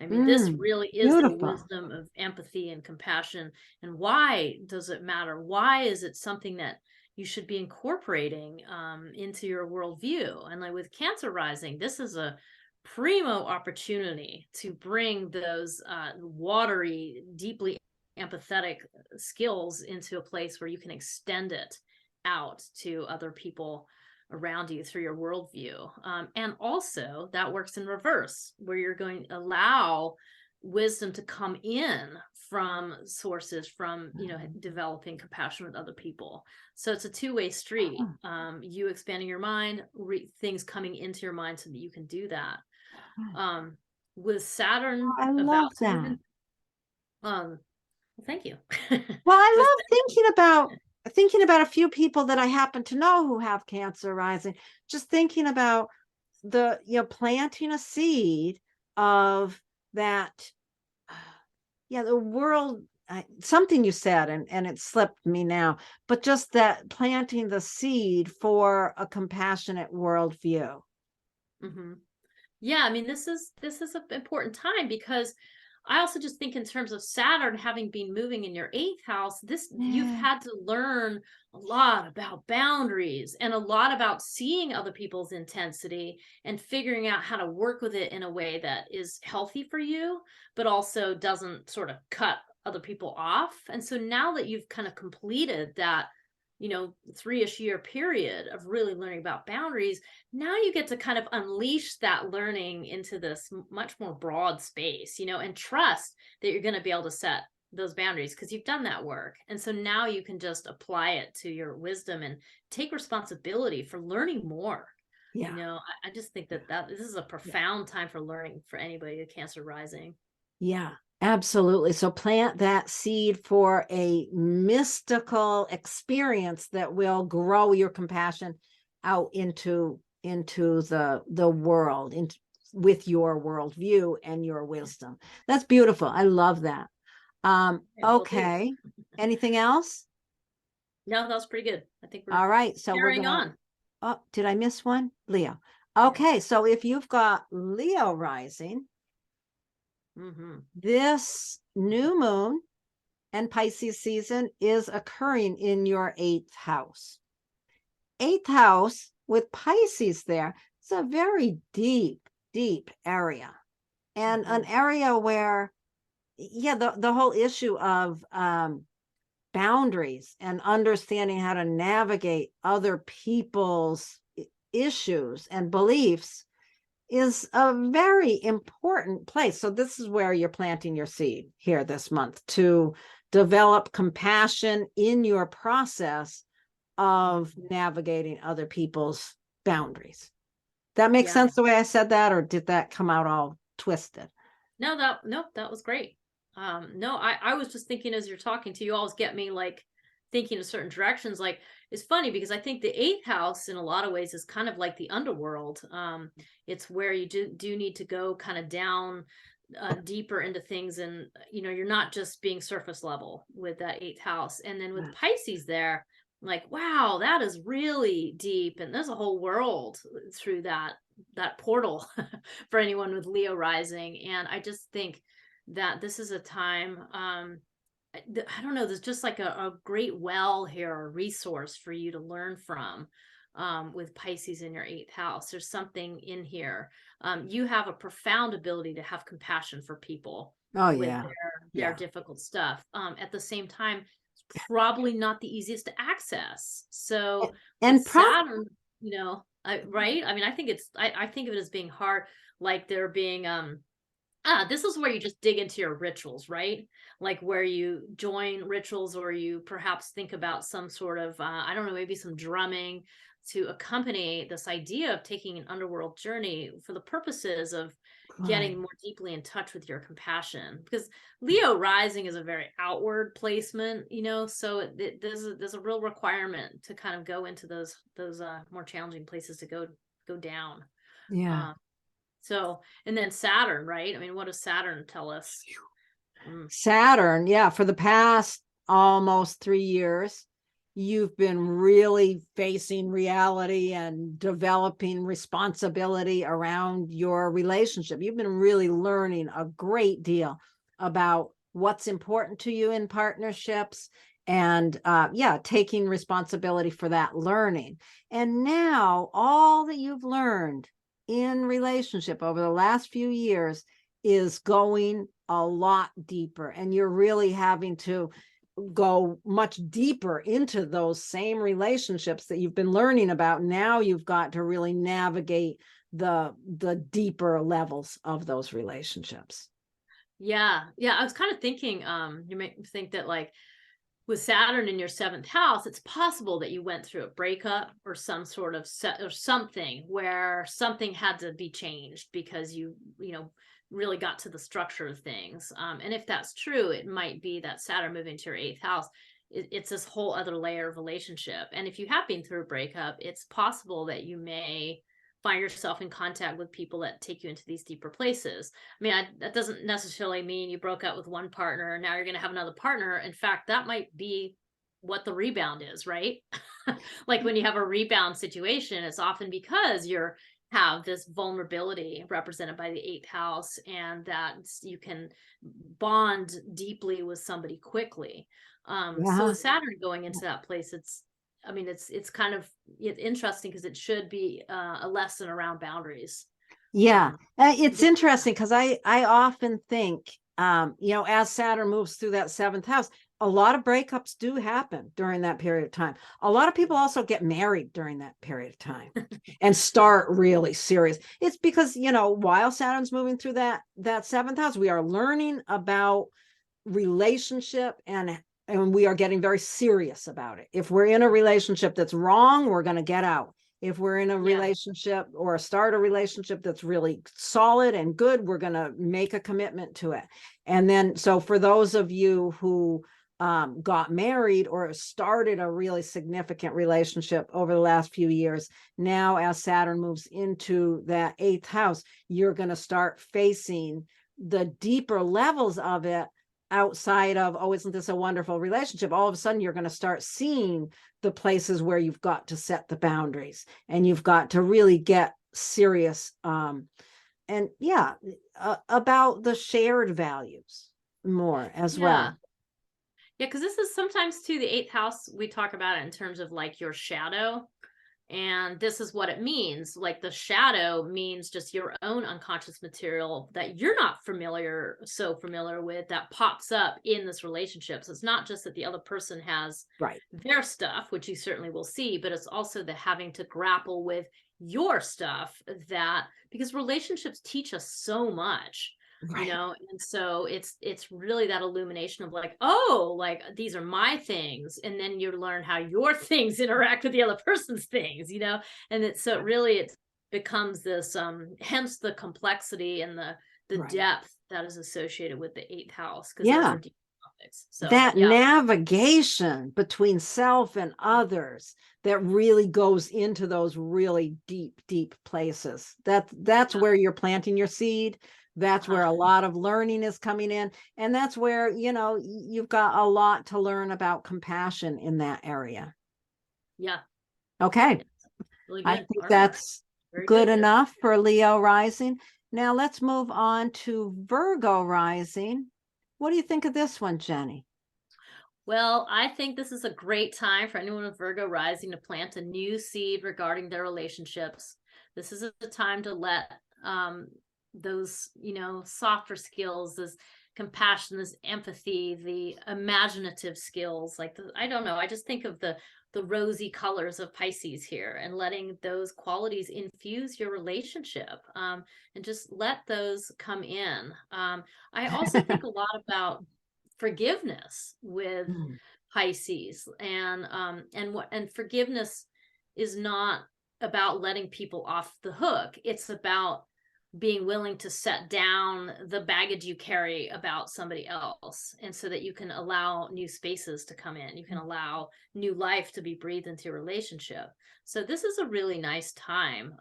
I mean, this really is the Beautiful. wisdom of empathy and compassion. And why does it matter? Why is it something that you should be incorporating into your worldview? And like with Cancer rising, this is a primo opportunity to bring those watery, deeply empathetic skills into a place where you can extend it out to other people around you through your worldview. And also that works in reverse, where you're going to allow wisdom to come in from sources from, you know, developing compassion with other people. So it's a two-way street. You expanding your mind, things coming into your mind so that you can do that. With Saturn I love about to move that. in, well, thank you. Well, I With love thinking about a few people that I happen to know who have Cancer rising. Just thinking about planting a seed of that. Yeah, the world. Something you said, and it slipped me now, but just that planting the seed for a compassionate worldview. Mhm. Yeah, I mean, this is an important time because I also just think in terms of Saturn having been moving in your eighth house, this you've Yeah. had to learn a lot about boundaries and a lot about seeing other people's intensity and figuring out how to work with it in a way that is healthy for you, but also doesn't sort of cut other people off. And so now that you've kind of completed that, you know, 3-ish year period of really learning about boundaries, now you get to kind of unleash that learning into this much more broad space, you know, and trust that you're going to be able to set those boundaries because you've done that work. And so now you can just apply it to your wisdom and take responsibility for learning more. Yeah. You know, I just think that this is a profound time for learning for anybody with Cancer rising. Yeah, absolutely. So plant that seed for a mystical experience that will grow your compassion out into the world, with your worldview and your wisdom. That's beautiful. I love that. Yeah, will do. Okay. Anything else? No, that was pretty good. I think we're All right. So we're carrying gonna. on. Oh, did I miss one? Leo. Yeah. Okay. So if you've got Leo rising, this new moon and Pisces season is occurring in your eighth house. Eighth house with Pisces there, it's a very deep, deep area. And an area where, yeah, the whole issue of boundaries and understanding how to navigate other people's issues and beliefs is a very important place. So this is where you're planting your seed here this month to develop compassion in your process of navigating other people's boundaries. That makes Yeah. sense the way I said that, or did that come out all twisted? No, that was great. No, I was just thinking as you're talking to you, always get me like thinking of certain directions. Like it's funny because I think the eighth house in a lot of ways is kind of like the underworld. It's where you do need to go kind of down deeper into things, and you know, you're not just being surface level with that eighth house. And then with Pisces there, like, wow, that is really deep, and there's a whole world through that portal for anyone with Leo rising. And I just think that this is a time, I don't know, there's just like a great well here, a resource for you to learn from with Pisces in your eighth house. There's something in here. You have a profound ability to have compassion for people Oh, with yeah. their difficult stuff. At the same time, it's probably not the easiest to access. So And with Saturn, you know, right? I mean, I think I think of it as being hard, like there being this is where you just dig into your rituals, right? Like where you join rituals, or you perhaps think about some sort of I don't know, maybe some drumming to accompany this idea of taking an underworld journey for the purposes of getting more deeply in touch with your compassion. Because Leo rising is a very outward placement, you know, so there's a real requirement to kind of go into those more challenging places to go down. Yeah. So, and then Saturn, right? I mean, what does Saturn tell us? Saturn, yeah, for the past almost 3 years, you've been really facing reality and developing responsibility around your relationship. You've been really learning a great deal about what's important to you in partnerships, and taking responsibility for that learning. And now all that you've learned in relationship over the last few years is going a lot deeper, and you're really having to go much deeper into those same relationships that you've been learning about. Now you've got to really navigate the deeper levels of those relationships. Yeah. I was kind of thinking, you make me think that like with Saturn in your 7th house, it's possible that you went through a breakup or some sort of set or something where something had to be changed because you really got to the structure of things. And if that's true, it might be that Saturn moving to your 8th house. It's this whole other layer of relationship. And if you have been through a breakup, it's possible that you may find yourself in contact with people that take you into these deeper places. I mean, that doesn't necessarily mean you broke up with one partner and now you're going to have another partner. In fact, that might be what the rebound is, right? Like when you have a rebound situation, it's often because you're have this vulnerability represented by the 8th house, and that you can bond deeply with somebody quickly. So with Saturn going into that place, it's kind of interesting because it should be a lesson around boundaries. It's interesting because I often think, as Saturn moves through that 7th house, a lot of breakups do happen during that period of time. A lot of people also get married during that period of time and start really serious. It's because, while Saturn's moving through that 7th house, we are learning about relationship, and we are getting very serious about it. If we're in a relationship that's wrong, we're going to get out. If we're in a relationship or start a relationship that's really solid and good, we're going to make a commitment to it. And then, so for those of you who got married or started a really significant relationship over the last few years, now as Saturn moves into that 8th house, you're going to start facing the deeper levels of it outside of, oh, isn't this a wonderful relationship? All of a sudden, you're going to start seeing the places where you've got to set the boundaries and you've got to really get serious. About the shared values more as well. Yeah, because this is sometimes too, the 8th house, we talk about it in terms of like your shadow. And this is what it means. Like the shadow means just your own unconscious material that you're not familiar with that pops up in this relationship. So it's not just that the other person has their stuff, which you certainly will see, but it's also the having to grapple with your stuff, that because relationships teach us so much. And so it's really that illumination of like, oh, like these are my things, and then you learn how your things interact with the other person's things, and it becomes this hence the complexity and the depth that is associated with the 8th house, because those are deep topics. So that navigation between self and others that really goes into those really deep places, that's where you're planting your seed. That's where a lot of learning is coming in. And that's where, you've got a lot to learn about compassion in that area. Yeah. Okay. Really I think that's good enough for Leo rising. Now let's move on to Virgo rising. What do you think of this one, Jennie? Well, I think this is a great time for anyone with Virgo rising to plant a new seed regarding their relationships. This is a time to let those softer skills, this compassion, this empathy, the imaginative skills, like I don't know, I just think of the rosy colors of Pisces here, and letting those qualities infuse your relationship, and just let those come in. I also think a lot about forgiveness with Pisces, and forgiveness is not about letting people off the hook. It's about being willing to set down the baggage you carry about somebody else, and so that you can allow new spaces to come in. You can allow new life to be breathed into your relationship. So this is a really nice time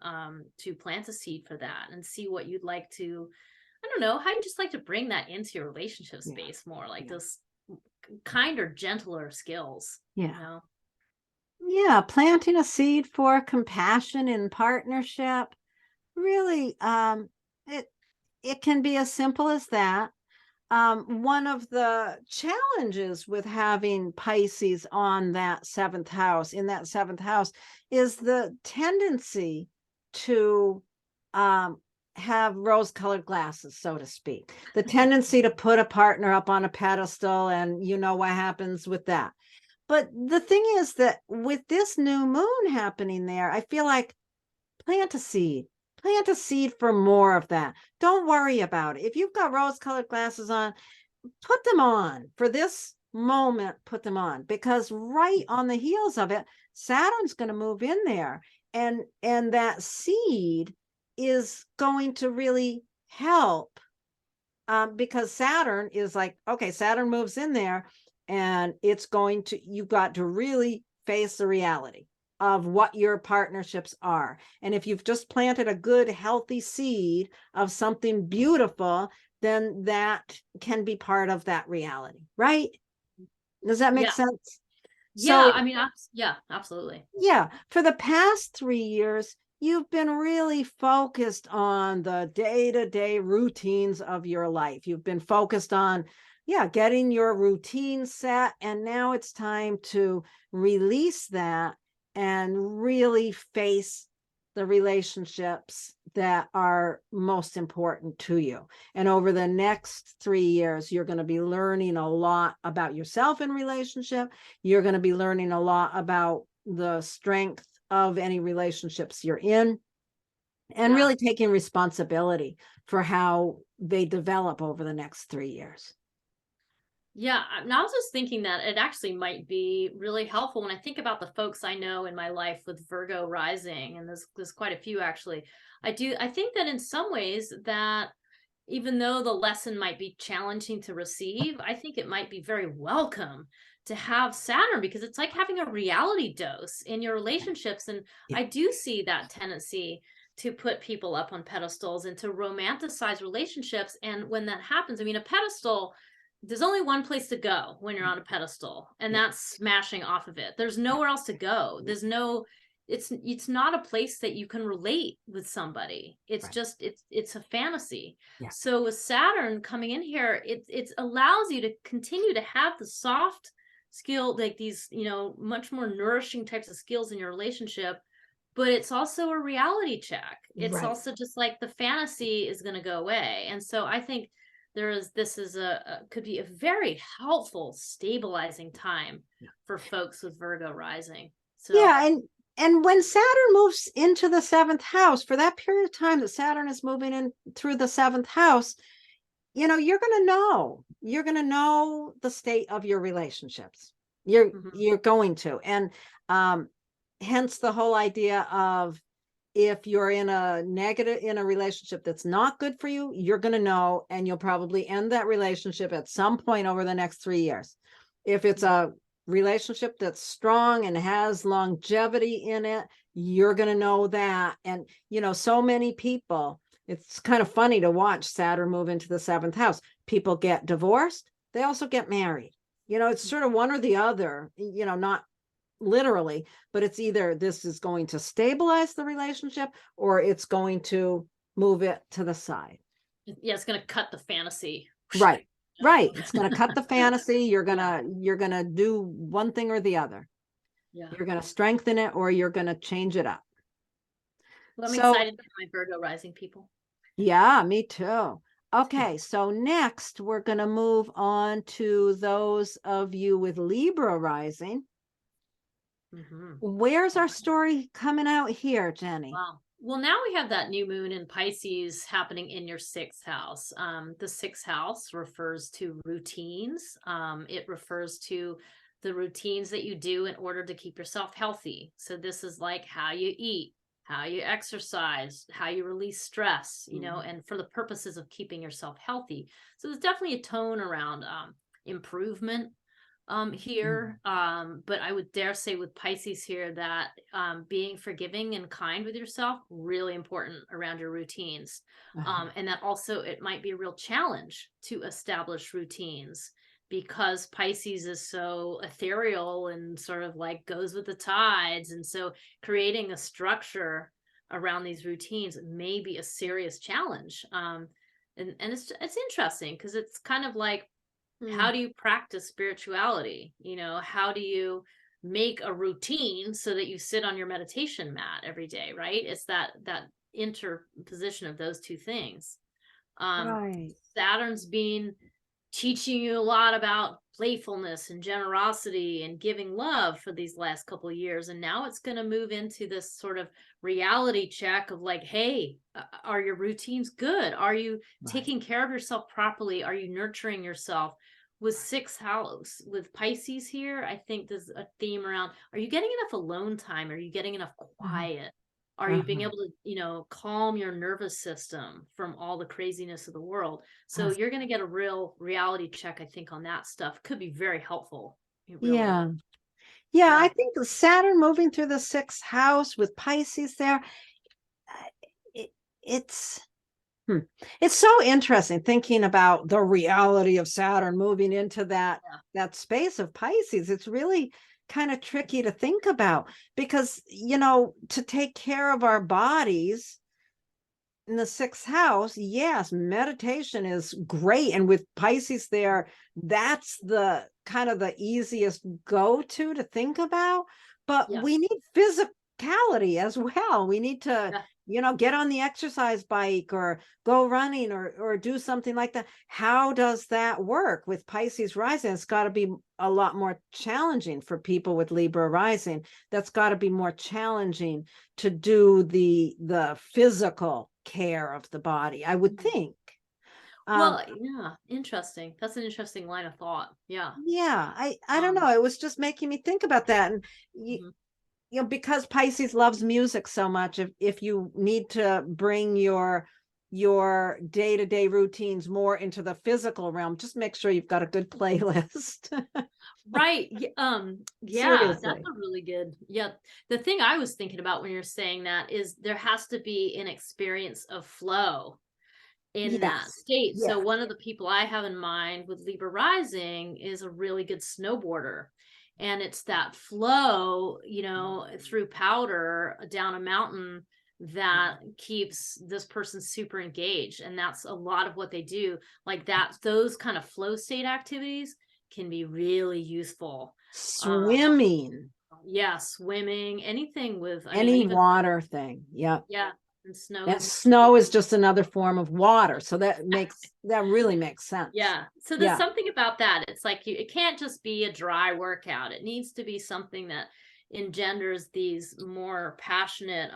to plant a seed for that and see what you'd like to, I don't know, how you just like to bring that into your relationship space more, like those kinder, gentler skills. Yeah, planting a seed for compassion in partnership. Really, it can be as simple as that. One of the challenges with having Pisces on that seventh house, in that seventh house, is the tendency to have rose-colored glasses, so to speak. The tendency to put a partner up on a pedestal, and you know what happens with that. But the thing is that with this new moon happening there, I feel like plant a seed. Plant a seed for more of that. Don't worry about it. If you've got rose-colored glasses on, put them on for this moment. Put them on, because right on the heels of it, Saturn's going to move in there, and that seed is going to really help, because Saturn is like, okay, Saturn moves in there, and it's going to, you've got to really face the reality of what your partnerships are. And if you've just planted a good, healthy seed of something beautiful, then that can be part of that reality, right? Does that make Yeah. sense? Yeah. So, I mean, yeah, absolutely. yeah, for the past 3 years, you've been really focused on the day-to-day routines of your life. You've been focused on, yeah, getting your routine set. And now it's time to release that and really face the relationships that are most important to you. And over the next 3 years, you're going to be learning a lot about yourself in relationship. You're going to be learning a lot about the strength of any relationships you're in, and Yeah. really taking responsibility for how they develop over the next 3 years. Yeah, I was just thinking that it actually might be really helpful when I think about the folks I know in my life with Virgo rising, and there's quite a few actually. I think that in some ways that even though the lesson might be challenging to receive, I think it might be very welcome to have Saturn, because it's like having a reality dose in your relationships. And Yeah. I do see that tendency to put people up on pedestals and to romanticize relationships. And when that happens, I mean, a pedestal, there's only one place to go when you're on a pedestal, and Yeah. that's smashing off of it. There's nowhere else to go. There's no, it's not a place that you can relate with somebody. It's Right. just it's a fantasy. Yeah. So with Saturn coming in here, it allows you to continue to have the soft skill, like these, much more nourishing types of skills in your relationship, but it's also a reality check. It's Right. also just like the fantasy is going to go away. And so I think this is could be a very helpful stabilizing time Yeah. for folks with Virgo rising. So Yeah, and when Saturn moves into the seventh house, for that period of time that Saturn is moving in through the seventh house, you're going to know the state of your relationships. You're going to. And hence the whole idea of, if you're in a relationship that's not good for you, you're going to know, and you'll probably end that relationship at some point over the next 3 years. If it's a relationship that's strong and has longevity in it, you're going to know that. And so many people, it's kind of funny to watch Saturn move into the seventh house. People get divorced, they also get married. It's sort of one or the other, not literally, but it's either this is going to stabilize the relationship, or it's going to move it to the side. yeah, it's going to cut the fantasy. Right. Right. It's going to cut the fantasy. You're going to do one thing or the other. Yeah. You're going to strengthen it, or you're going to change it up. Well, I'm So, excited for my Virgo rising people. yeah, me too. Okay, so next we're going to move on to those of you with Libra rising. Where's our story coming out here, Jennie? Wow. Well, now we have that new moon in Pisces happening in your sixth house. The sixth house refers to routines. It refers to the routines that you do in order to keep yourself healthy. So this is like how you eat, how you exercise, how you release stress, and for the purposes of keeping yourself healthy. So there's definitely a tone around improvement here. But I would dare say with Pisces here that being forgiving and kind with yourself, really important around your routines. And that also it might be a real challenge to establish routines, because Pisces is so ethereal and sort of like goes with the tides. And so creating a structure around these routines may be a serious challenge. And it's interesting because it's kind of like, how do you practice spirituality? You know, how do you make a routine so that you sit on your meditation mat every day, right? It's that interposition of those two things. Right. Saturn's been teaching you a lot about playfulness and generosity and giving love for these last couple of years, and now it's going to move into this sort of reality check of like, hey, are your routines good? Are you taking care of yourself properly? Are you nurturing yourself? With sixth house with Pisces here, I think there's a theme around, are you getting enough alone time? Are you getting enough quiet? Are you being able to, you know, calm your nervous system from all the craziness of the world? So you're going to get a real reality check, I think, on that stuff. Could be very helpful. It really Yeah. is. Yeah, I think Saturn moving through the sixth house with Pisces there, it's so interesting thinking about the reality of Saturn moving into that space of Pisces. It's really kind of tricky to think about because, you know, to take care of our bodies in the sixth house, yes, meditation is great. And with Pisces there, that's the kind of the easiest go-to to think about. But we need physicality as well. We need to, you know, get on the exercise bike or go running or do something like that. How does that work with Pisces rising? It's got to be a lot more challenging for people with Libra rising. That's got to be more challenging to do the physical care of the body, I would think. Well, yeah, interesting. That's an interesting line of thought. Yeah. Yeah, I don't know. It was just making me think about that. And you know, because Pisces loves music so much, if you need to bring your day-to-day routines more into the physical realm, just make sure you've got a good playlist. Right. Yeah, Seriously. that's a really good. Yeah. The thing I was thinking about when you're saying that is there has to be an experience of flow in that state. So one of the people I have in mind with Libra rising is a really good snowboarder. And it's that flow, you know, through powder down a mountain that keeps this person super engaged. And that's a lot of what they do. Like that, those kind of flow state activities can be really useful. Swimming. Yeah, swimming, anything with Any water thing. Yeah. Yeah. And snow. That snow is just another form of water. So that really makes sense. Yeah. So there's something about that. It's like it can't just be a dry workout. It needs to be something that engenders these more passionate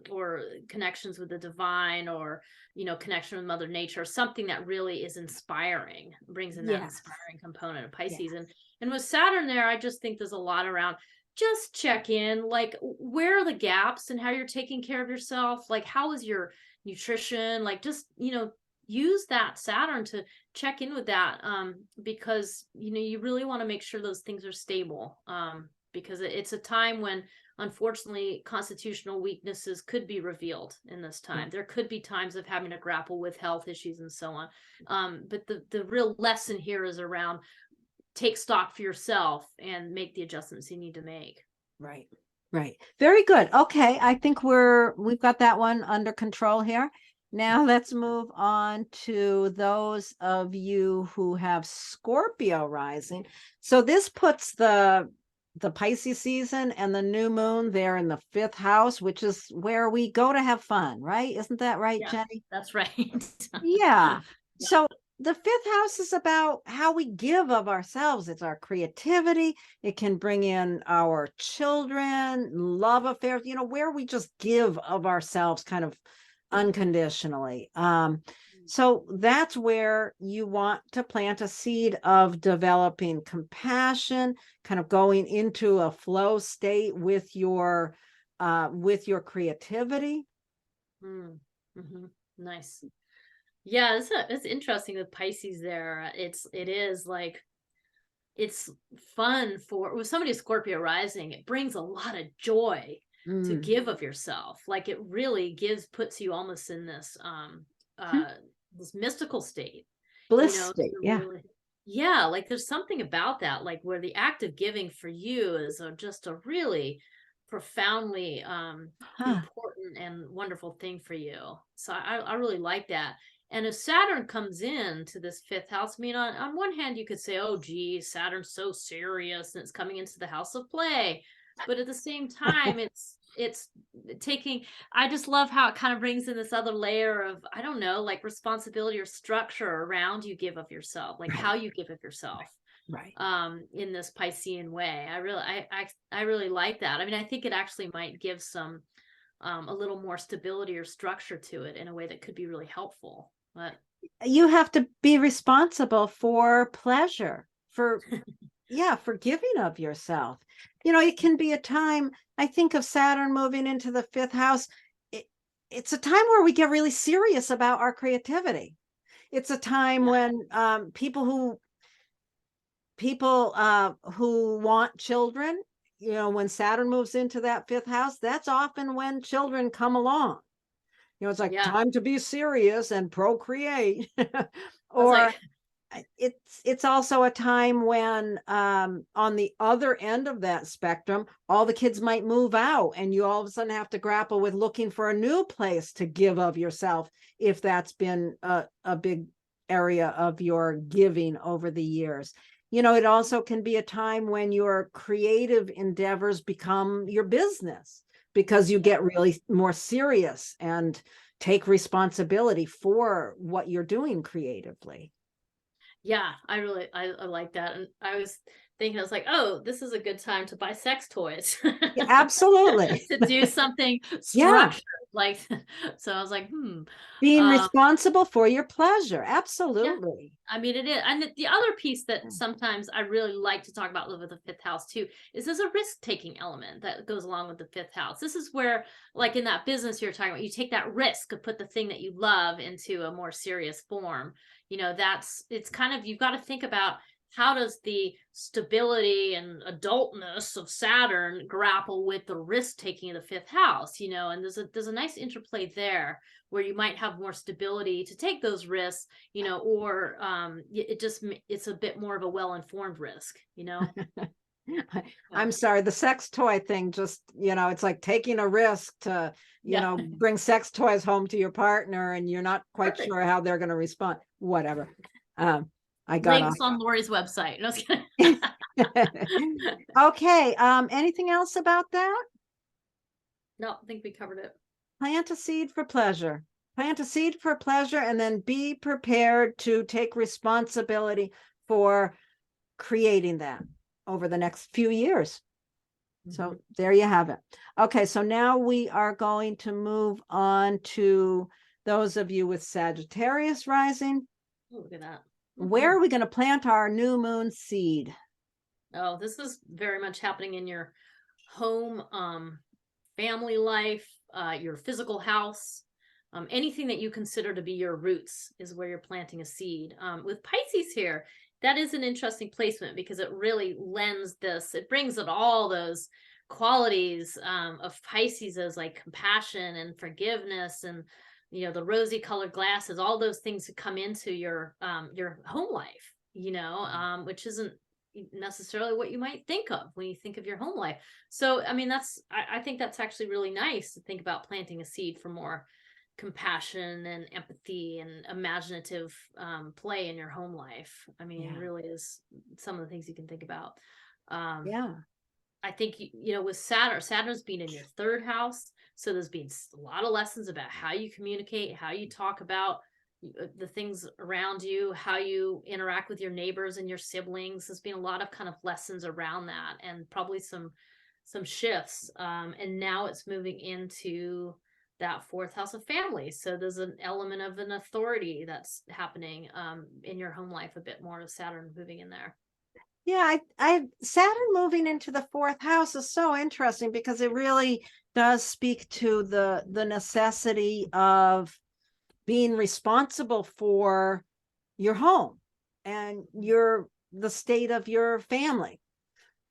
or connections with the divine, or, you know, connection with Mother Nature, something that really is inspiring, brings in that inspiring component of Pisces. And with Saturn there, I just think there's a lot around just check in, like where are the gaps and how you're taking care of yourself, like how is your nutrition, like just, you know, use that Saturn to check in with that, because, you know, you really want to make sure those things are stable, because it's a time when unfortunately constitutional weaknesses could be revealed in this time. There could be times of having to grapple with health issues and so on, but the real lesson here is around take stock for yourself and make the adjustments you need to make. Right. Very good. Okay. I think we've got that one under control here. Now let's move on to those of you who have Scorpio rising. So this puts the Pisces season and the new moon there in the fifth house, which is where we go to have fun, right? Isn't that right, Jennie? That's right. Yeah. So the fifth house is about how we give of ourselves. It's our creativity. It can bring in our children, love affairs, you know, where we just give of ourselves kind of unconditionally. So that's where you want to plant a seed of developing compassion, kind of going into a flow state with your creativity. Nice. Yeah, it's interesting with Pisces there. It is like, it's fun with somebody Scorpio rising. It brings a lot of joy to give of yourself. Like it really puts you almost in this this mystical state, bliss state. Yeah. Yeah, like there's something about that, like where the act of giving for you is just a really profoundly Huh. important and wonderful thing for you. So I really like that. And if Saturn comes in to this fifth house, I mean, on one hand, you could say, oh, geez, Saturn's so serious and it's coming into the house of play. But at the same time, it's taking, I just love how it kind of brings in this other layer of, I don't know, like responsibility or structure around you give of yourself, like Right. how you give of yourself Right. in this Piscean way. I really like that. I mean, I think it actually might give some a little more stability or structure to it in a way that could be really helpful. But You have to be responsible for pleasure, for yeah, for giving of yourself. It can be a time, I think of Saturn moving into the fifth house. It, it's a time where we get really serious about our creativity. It's a time yeah, when people who want children, when Saturn moves into that fifth house, that's often when children come along. It's like yeah. time to be serious and procreate. I was Or like, it's also a time when on the other end of that spectrum, all the kids might move out and you all of a sudden have to grapple with looking for a new place to give of yourself, if that's been a big area of your giving over the years. It also can be a time when your creative endeavors become your business, because you yeah. get really more serious and take responsibility for what you're doing creatively. Yeah, I like that. And I was thinking, I was like, oh, this is a good time to buy sex toys. Yeah, absolutely. To do something Yeah. structured. Like so I was like, hmm. Being Um responsible for your pleasure. yeah. Absolutely. I mean it is. And the other piece that sometimes I really like to talk about with the fifth house too is there's a risk-taking element that goes along with the fifth house. This is where, like in that business you're talking about, you take that risk to put the thing that you love into a more serious form. It's kind of, you've got to think about how does the stability and adultness of Saturn grapple with the risk taking of the fifth house, and there's a nice interplay there where you might have more stability to take those risks, or it's a bit more of a well-informed risk. I'm So sorry, the sex toy thing just, it's like taking a risk to, yeah. bring sex toys home to your partner and you're not quite Perfect. sure how they're going to respond. Whatever. I got off. Links on Laurie's website. No, I was kidding. Okay. Anything else about that? No, I think we covered it. Plant a seed for pleasure. Plant a seed for pleasure, and then be prepared to take responsibility for creating that over the next few years. So there you have it. Okay, so now we are going to move on to those of you with Sagittarius rising. Oh, look at that. Where are we going to plant our new moon seed? Oh, this is very much happening in your home, family life, your physical house, anything that you consider to be your roots is where you're planting a seed. With Pisces here, that is an interesting placement because it really lends this, it brings it all those qualities of Pisces as like compassion and forgiveness and the rosy colored glasses, all those things that come into your home life, which isn't necessarily what you might think of when you think of your home life. So, I mean, I think that's actually really nice to think about planting a seed for more compassion and empathy and imaginative play in your home life. I mean, Yeah. really is some of the things you can think about. Um, Yeah. I think, with Saturn's being in your third house. So there's been a lot of lessons about how you communicate, how you talk about the things around you, how you interact with your neighbors and your siblings. There's been a lot of kind of lessons around that and probably some shifts. And now it's moving into that fourth house of family. So there's an element of an authority that's happening in your home life a bit more of Saturn moving in there. Yeah, I Saturn moving into the fourth house is so interesting because it really does speak to the necessity of being responsible for your home and the state of your family.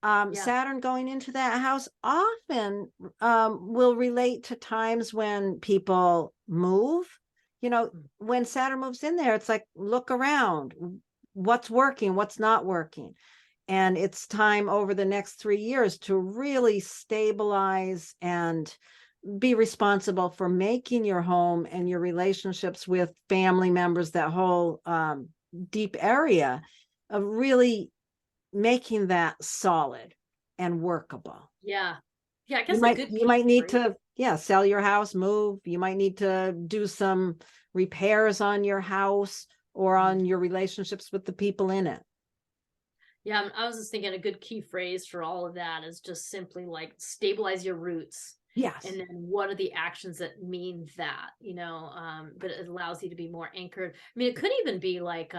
Yeah. Saturn going into that house often will relate to times when people move. When Saturn moves in there, it's like, look around. what's working, what's not working. And it's time over the next 3 years to really stabilize and be responsible for making your home and your relationships with family members, that whole deep area of really making that solid and workable. Yeah. Yeah, I You guess a might good you might need phrase. to, yeah, sell your house, move. You might need to do some repairs on your house or on your relationships with the people in it. Yeah, I was just thinking a good key phrase for all of that is just simply like stabilize your roots. Yes. And then what are the actions that mean that, but it allows you to be more anchored. I mean, it could even be like,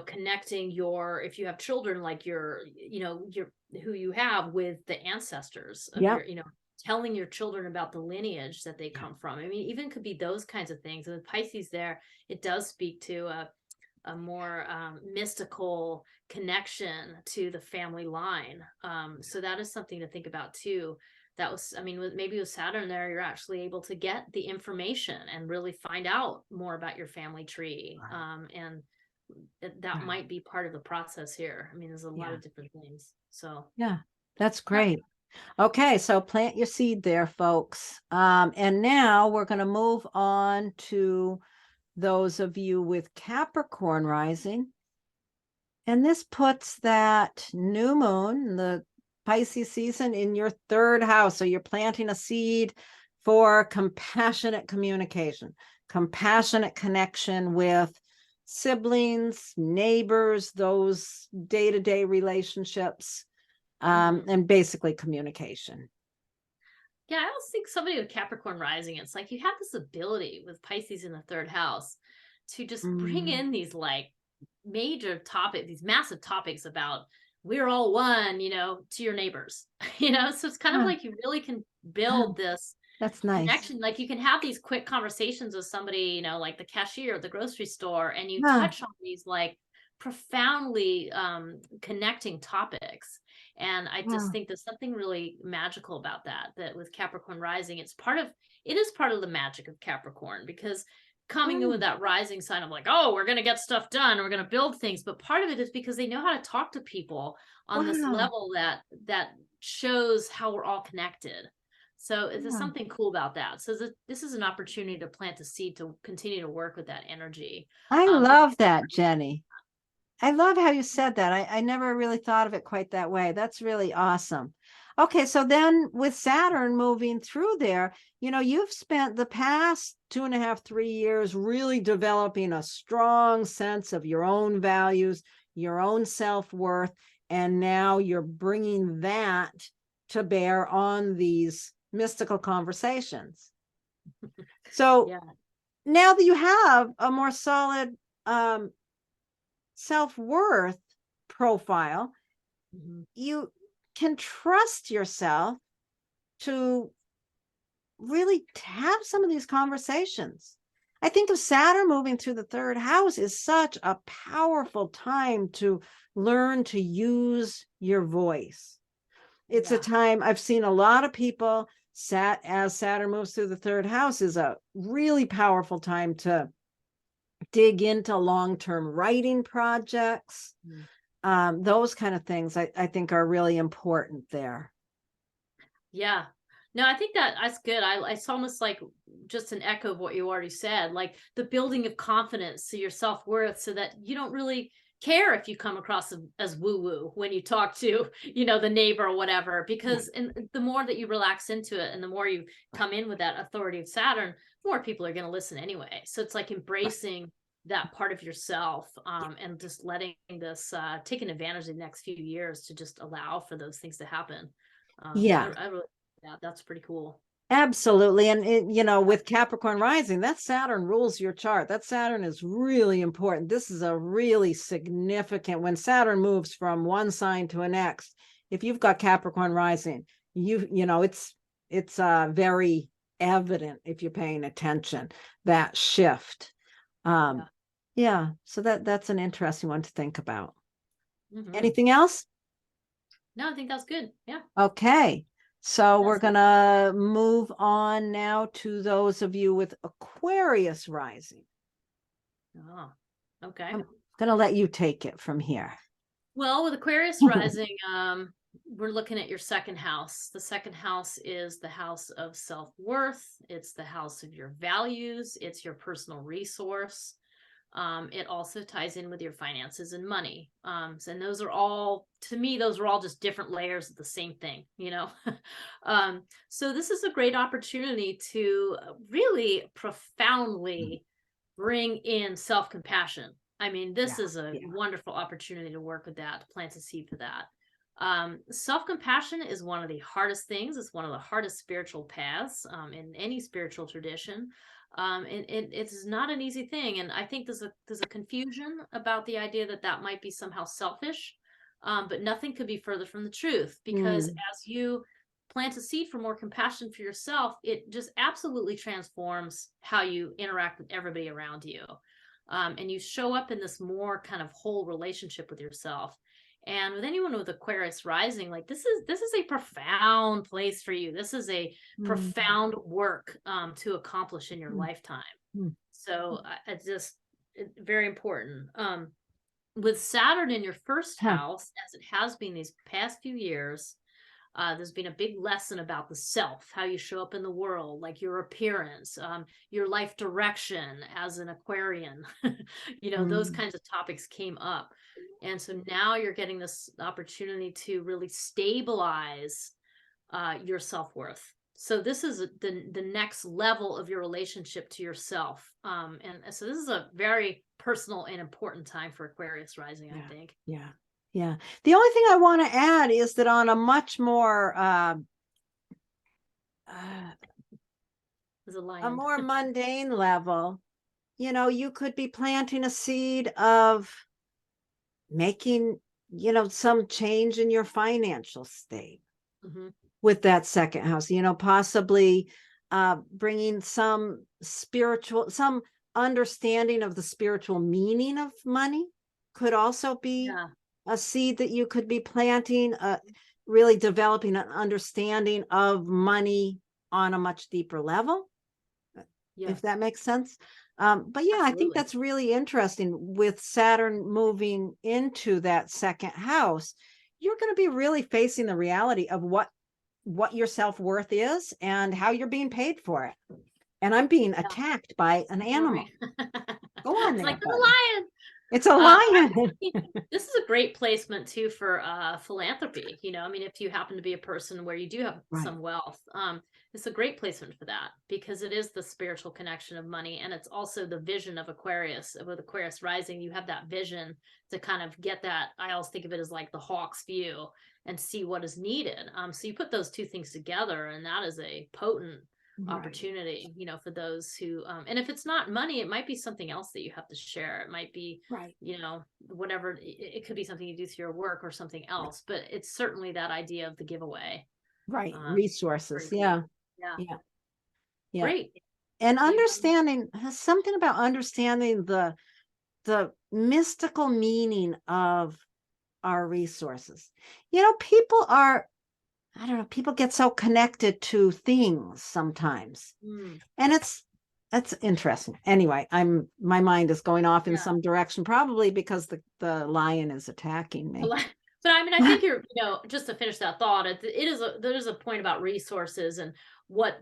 connecting if you have children, like your who you have with the ancestors of Yeah. telling your children about the lineage that they come from. I mean, even could be those kinds of things. And with Pisces there, it does speak to a more mystical connection to the family line. So that is something to think about too. That was, I mean, maybe with Saturn there, you're actually able to get the information and really find out more about your family tree. And that might be part of the process here. I mean, there's a lot of different things. So yeah, that's great. Okay, so plant your seed there, folks. And now we're going to move on to those of you with Capricorn rising. And this puts that new moon, the Pisces season, in your 3rd house. So you're planting a seed for compassionate communication, compassionate connection with siblings, neighbors, those day-to-day relationships, and basically communication. Yeah, I also think somebody with Capricorn rising, it's like you have this ability with Pisces in the 3rd house to just bring in these like major topics, these massive topics about we're all one, to your neighbors, so it's kind of like you really can build this That's nice. connection. Like you can have these quick conversations with somebody, like the cashier at the grocery store, and you touch on these like profoundly connecting topics. And I just think there's something really magical about that with Capricorn rising, it is part of the magic of Capricorn, because coming in with that rising sign of like, oh, we're going to get stuff done, we're going to build things. But part of it is because they know how to talk to people on this level that shows how we're all connected. So there's something cool about that. So this is an opportunity to plant a seed to continue to work with that energy. I love that, Jenny. I love how you said that. I never really thought of it quite that way. That's really awesome. Okay, so then with Saturn moving through there, you've spent the past 2.5, 3 years really developing a strong sense of your own values, your own self-worth, and now you're bringing that to bear on these mystical conversations. So now that you have a more solid self-worth profile, you can trust yourself to really have some of these conversations. I think of Saturn moving through the 3rd house is such a powerful time to learn to use your voice. It's a time I've seen a lot of people as Saturn moves through the 3rd house is a really powerful time to dig into long-term writing projects. Those kind of things I think are really important there. Yeah. No, I think that's good. It's almost like just an echo of what you already said, like the building of confidence to your self-worth, so that you don't really care if you come across as woo-woo when you talk to, the neighbor or whatever, because the more that you relax into it and the more you come in with that authority of Saturn, more people are going to listen anyway. So it's like embracing that part of yourself, and just letting this, taking advantage of the next few years to just allow for those things to happen. I really, that's pretty cool. Absolutely. And with Capricorn rising, that Saturn rules your chart. That Saturn is really important. This is a really significant, when Saturn moves from one sign to the next, if you've got Capricorn rising, it's very evident if you're paying attention, that shift. So that's an interesting one to think about. Anything else? No, I think that's good. Yeah. Okay. So we're going to move on now to those of you with Aquarius rising. Oh, okay. going to let you take it from here. Well, with Aquarius rising, we're looking at your second house. The second house is the house of self-worth. It's the house of your values. It's your personal resource. It also ties in with your finances and money. And those are all, to me, those are all just different layers of the same thing, you know? So this is a great opportunity to really profoundly bring in self-compassion. I mean, this is a wonderful opportunity to work with that, to plant a seed for that. Self-compassion is one of the hardest things. It's one of the hardest spiritual paths in any spiritual tradition. And it's not an easy thing. And I think there's a confusion about the idea that that might be somehow selfish. But nothing could be further from the truth, because as you plant a seed for more compassion for yourself, it just absolutely transforms how you interact with everybody around you. And you show up in this more kind of whole relationship with yourself. And with anyone with Aquarius rising, like this is a profound place for you. This is a profound work to accomplish in your lifetime. So it's just very important. With Saturn in your first house, as it has been these past few years, there's been a big lesson about the self, how you show up in the world, like your appearance, your life direction as an Aquarian, you know, those kinds of topics came up. And so now you're getting this opportunity to really stabilize your self-worth. So this is the next level of your relationship to yourself. And so this is a very personal and important time for Aquarius rising, I think. Yeah. Yeah. The only thing I want to add is that on a much more a more mundane level, you know, you could be planting a seed of making, you know, some change in your financial state with that second house, you know, possibly bringing some understanding of the spiritual meaning of money could also be a seed that you could be planting, really developing an understanding of money on a much deeper level, if that makes sense. But yeah, I think that's really interesting with Saturn moving into that second house. You're going to be really facing the reality of what your self-worth is and how you're being paid for it. And I'm being attacked by an animal. Go on it's there, like the lion. It's a lion. This is a great placement too for philanthropy. You know, I mean, if you happen to be a person where you do have some wealth, it's a great placement for that, because it is the spiritual connection of money. And it's also the vision of Aquarius. With Aquarius rising, you have that vision to kind of get that. I always think of it as like the hawk's view and see what is needed. So you put those two things together, and that is a potent opportunity, you know, for those who and if it's not money, it might be something else that you have to share. It might be you know, whatever, it could be something you do through your work or something else, but it's certainly that idea of the giveaway, resources. Yeah. Great. And understanding something about understanding the mystical meaning of our resources. You know, people are, I don't know, people get so connected to things sometimes. And that's interesting. Anyway, my mind is going off in some direction, probably because the lion is attacking me. But I mean, I think you're, you know, just to finish that thought, there's a point about resources, and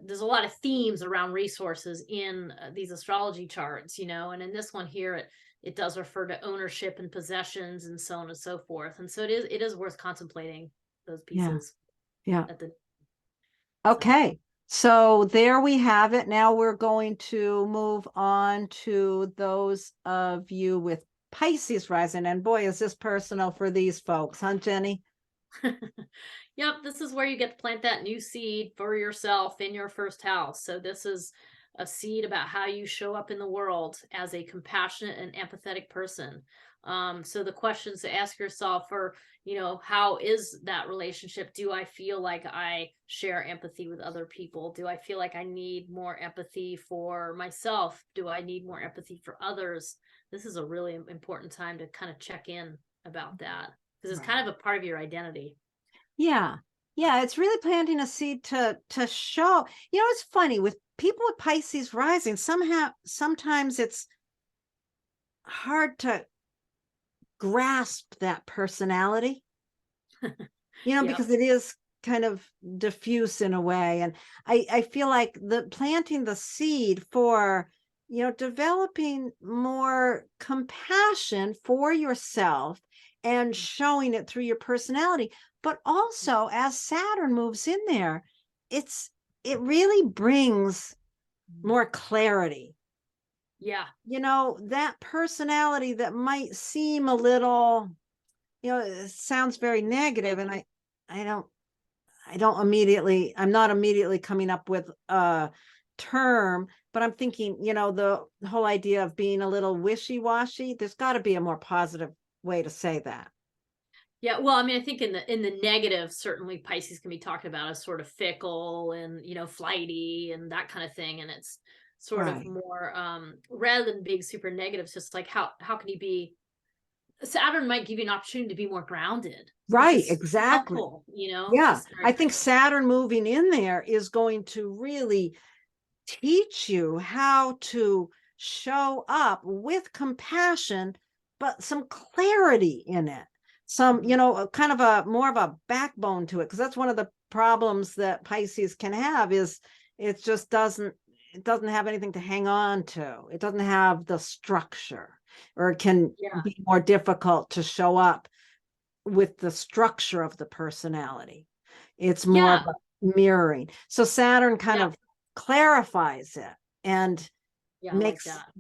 there's a lot of themes around resources in these astrology charts, you know, and in this one here, it does refer to ownership and possessions and so on and so forth. And so it is worth contemplating those pieces. Okay. So there we have it. Now we're going to move on to those of you with Pisces rising. And boy, is this personal for these folks, huh, Jenny? Yep. This is where you get to plant that new seed for yourself in your first house. So this is a seed about how you show up in the world as a compassionate and empathetic person. So the questions to ask yourself are, you know, how is that relationship? Do I feel like I share empathy with other people? Do I feel like I need more empathy for myself? Do I need more empathy for others? This is a really important time to kind of check in about that, because it's kind of a part of your identity. Yeah. It's really planting a seed to show, you know, it's funny with people with Pisces rising, sometimes it's hard to grasp that personality, you know, Yep. because it is kind of diffuse in a way. And I feel like the planting the seed for, you know, developing more compassion for yourself and showing it through your personality. But also as Saturn moves in there, it really brings more clarity. Yeah. You know, that personality that might seem a little, you know, it sounds very negative, and I don't immediately, I'm not immediately coming up with a term, but I'm thinking, you know, the whole idea of being a little wishy-washy, there's got to be a more positive way to say that. Yeah, well, I mean, I think in the negative, certainly Pisces can be talked about as sort of fickle and, you know, flighty and that kind of thing. And it's sort of Right. more rather than being super negative, it's just like how can you be, Saturn might give you an opportunity to be more grounded, which Right, is exactly. helpful, you know, Yeah, just very I think helpful. Saturn moving in there is going to really teach you how to show up with compassion, but some clarity in it. Some, you know, kind of a more of a backbone to it, because that's one of the problems that Pisces can have is it just it doesn't have anything to hang on to. It doesn't have the structure, or it can Yeah. be more difficult to show up with the structure of the personality. It's more of Yeah. a mirroring. So Saturn kind Yeah. of clarifies it and Yeah. I like makes that.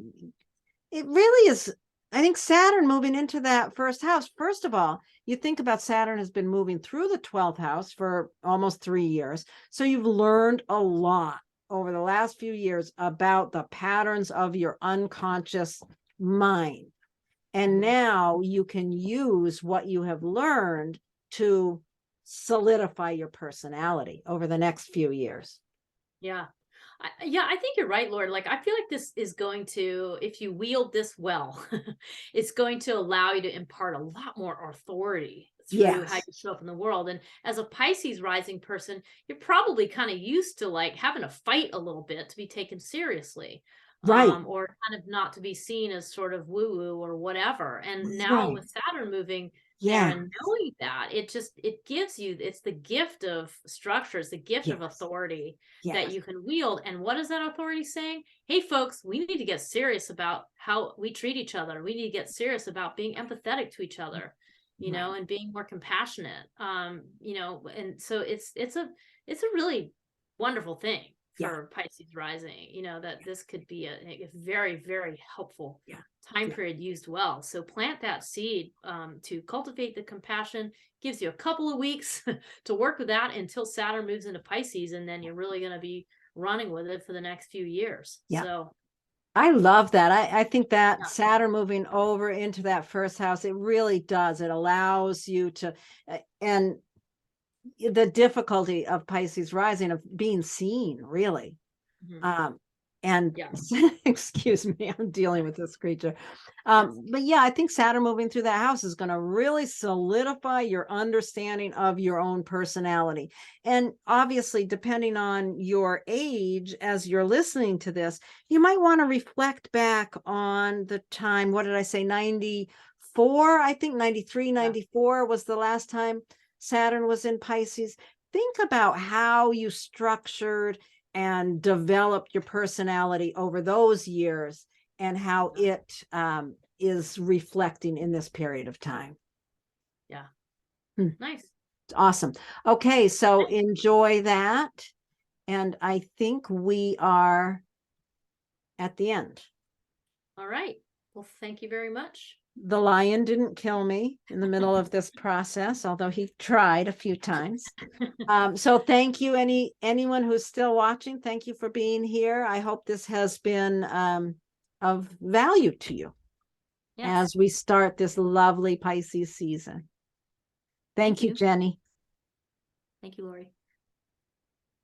it really is. I think Saturn moving into that first house, first of all, you think about Saturn has been moving through the 12th house for almost 3 years. So you've learned a lot over the last few years about the patterns of your unconscious mind. And now you can use what you have learned to solidify your personality over the next few years. Yeah. Yeah, I think you're right, Lord. Like, I feel like this is going to, if you wield this well, it's going to allow you to impart a lot more authority through how Yes. you show up in the world. And as a Pisces rising person, you're probably kind of used to like having to fight a little bit to be taken seriously, Right. or kind of not to be seen as sort of woo woo or whatever. And now Right. with Saturn moving there Yeah. and knowing that, it gives you, it's the gift of structure, it's the gift of Yes. authority that Yes. you can wield. And what is that authority saying? Hey, folks, we need to get serious about how we treat each other. We need to get serious about being empathetic to each other, you know, Right. and being more compassionate. You know, and so it's a really wonderful thing Yeah. for Pisces rising, you know, that this could be a very, very helpful Yeah. time Yeah. period used well. So plant that seed to cultivate the compassion. Gives you a couple of weeks to work with that until Saturn moves into Pisces, and then you're really going to be running with it for the next few years. Yeah. So I love that. I think that yeah, Saturn moving over into that first house, it really does. It allows you to, and the difficulty of Pisces rising of being seen, really. mhm, Um, and yeah, excuse me, I'm dealing with this creature. But yeah, I think Saturn moving through that house is going to really solidify your understanding of your own personality. And obviously, depending on your age, as you're listening to this, you might want to reflect back on the time. What did I say? 94, I think 93, yeah, 94 was the last time Saturn was in Pisces. Think about how you structured and developed your personality over those years, and how yeah, it is reflecting in this period of time. yeah. Hmm. Nice. Awesome. Okay, so enjoy that. And I think we are at the end. All right. Well, thank you very much. The lion didn't kill me in the middle of this process, although he tried a few times. So thank you, anyone who's still watching. Thank you for being here. I hope this has been of value to you Yes. as we start this lovely Pisces season. Thank Thank you, you. Jennie. Thank you, Laurie.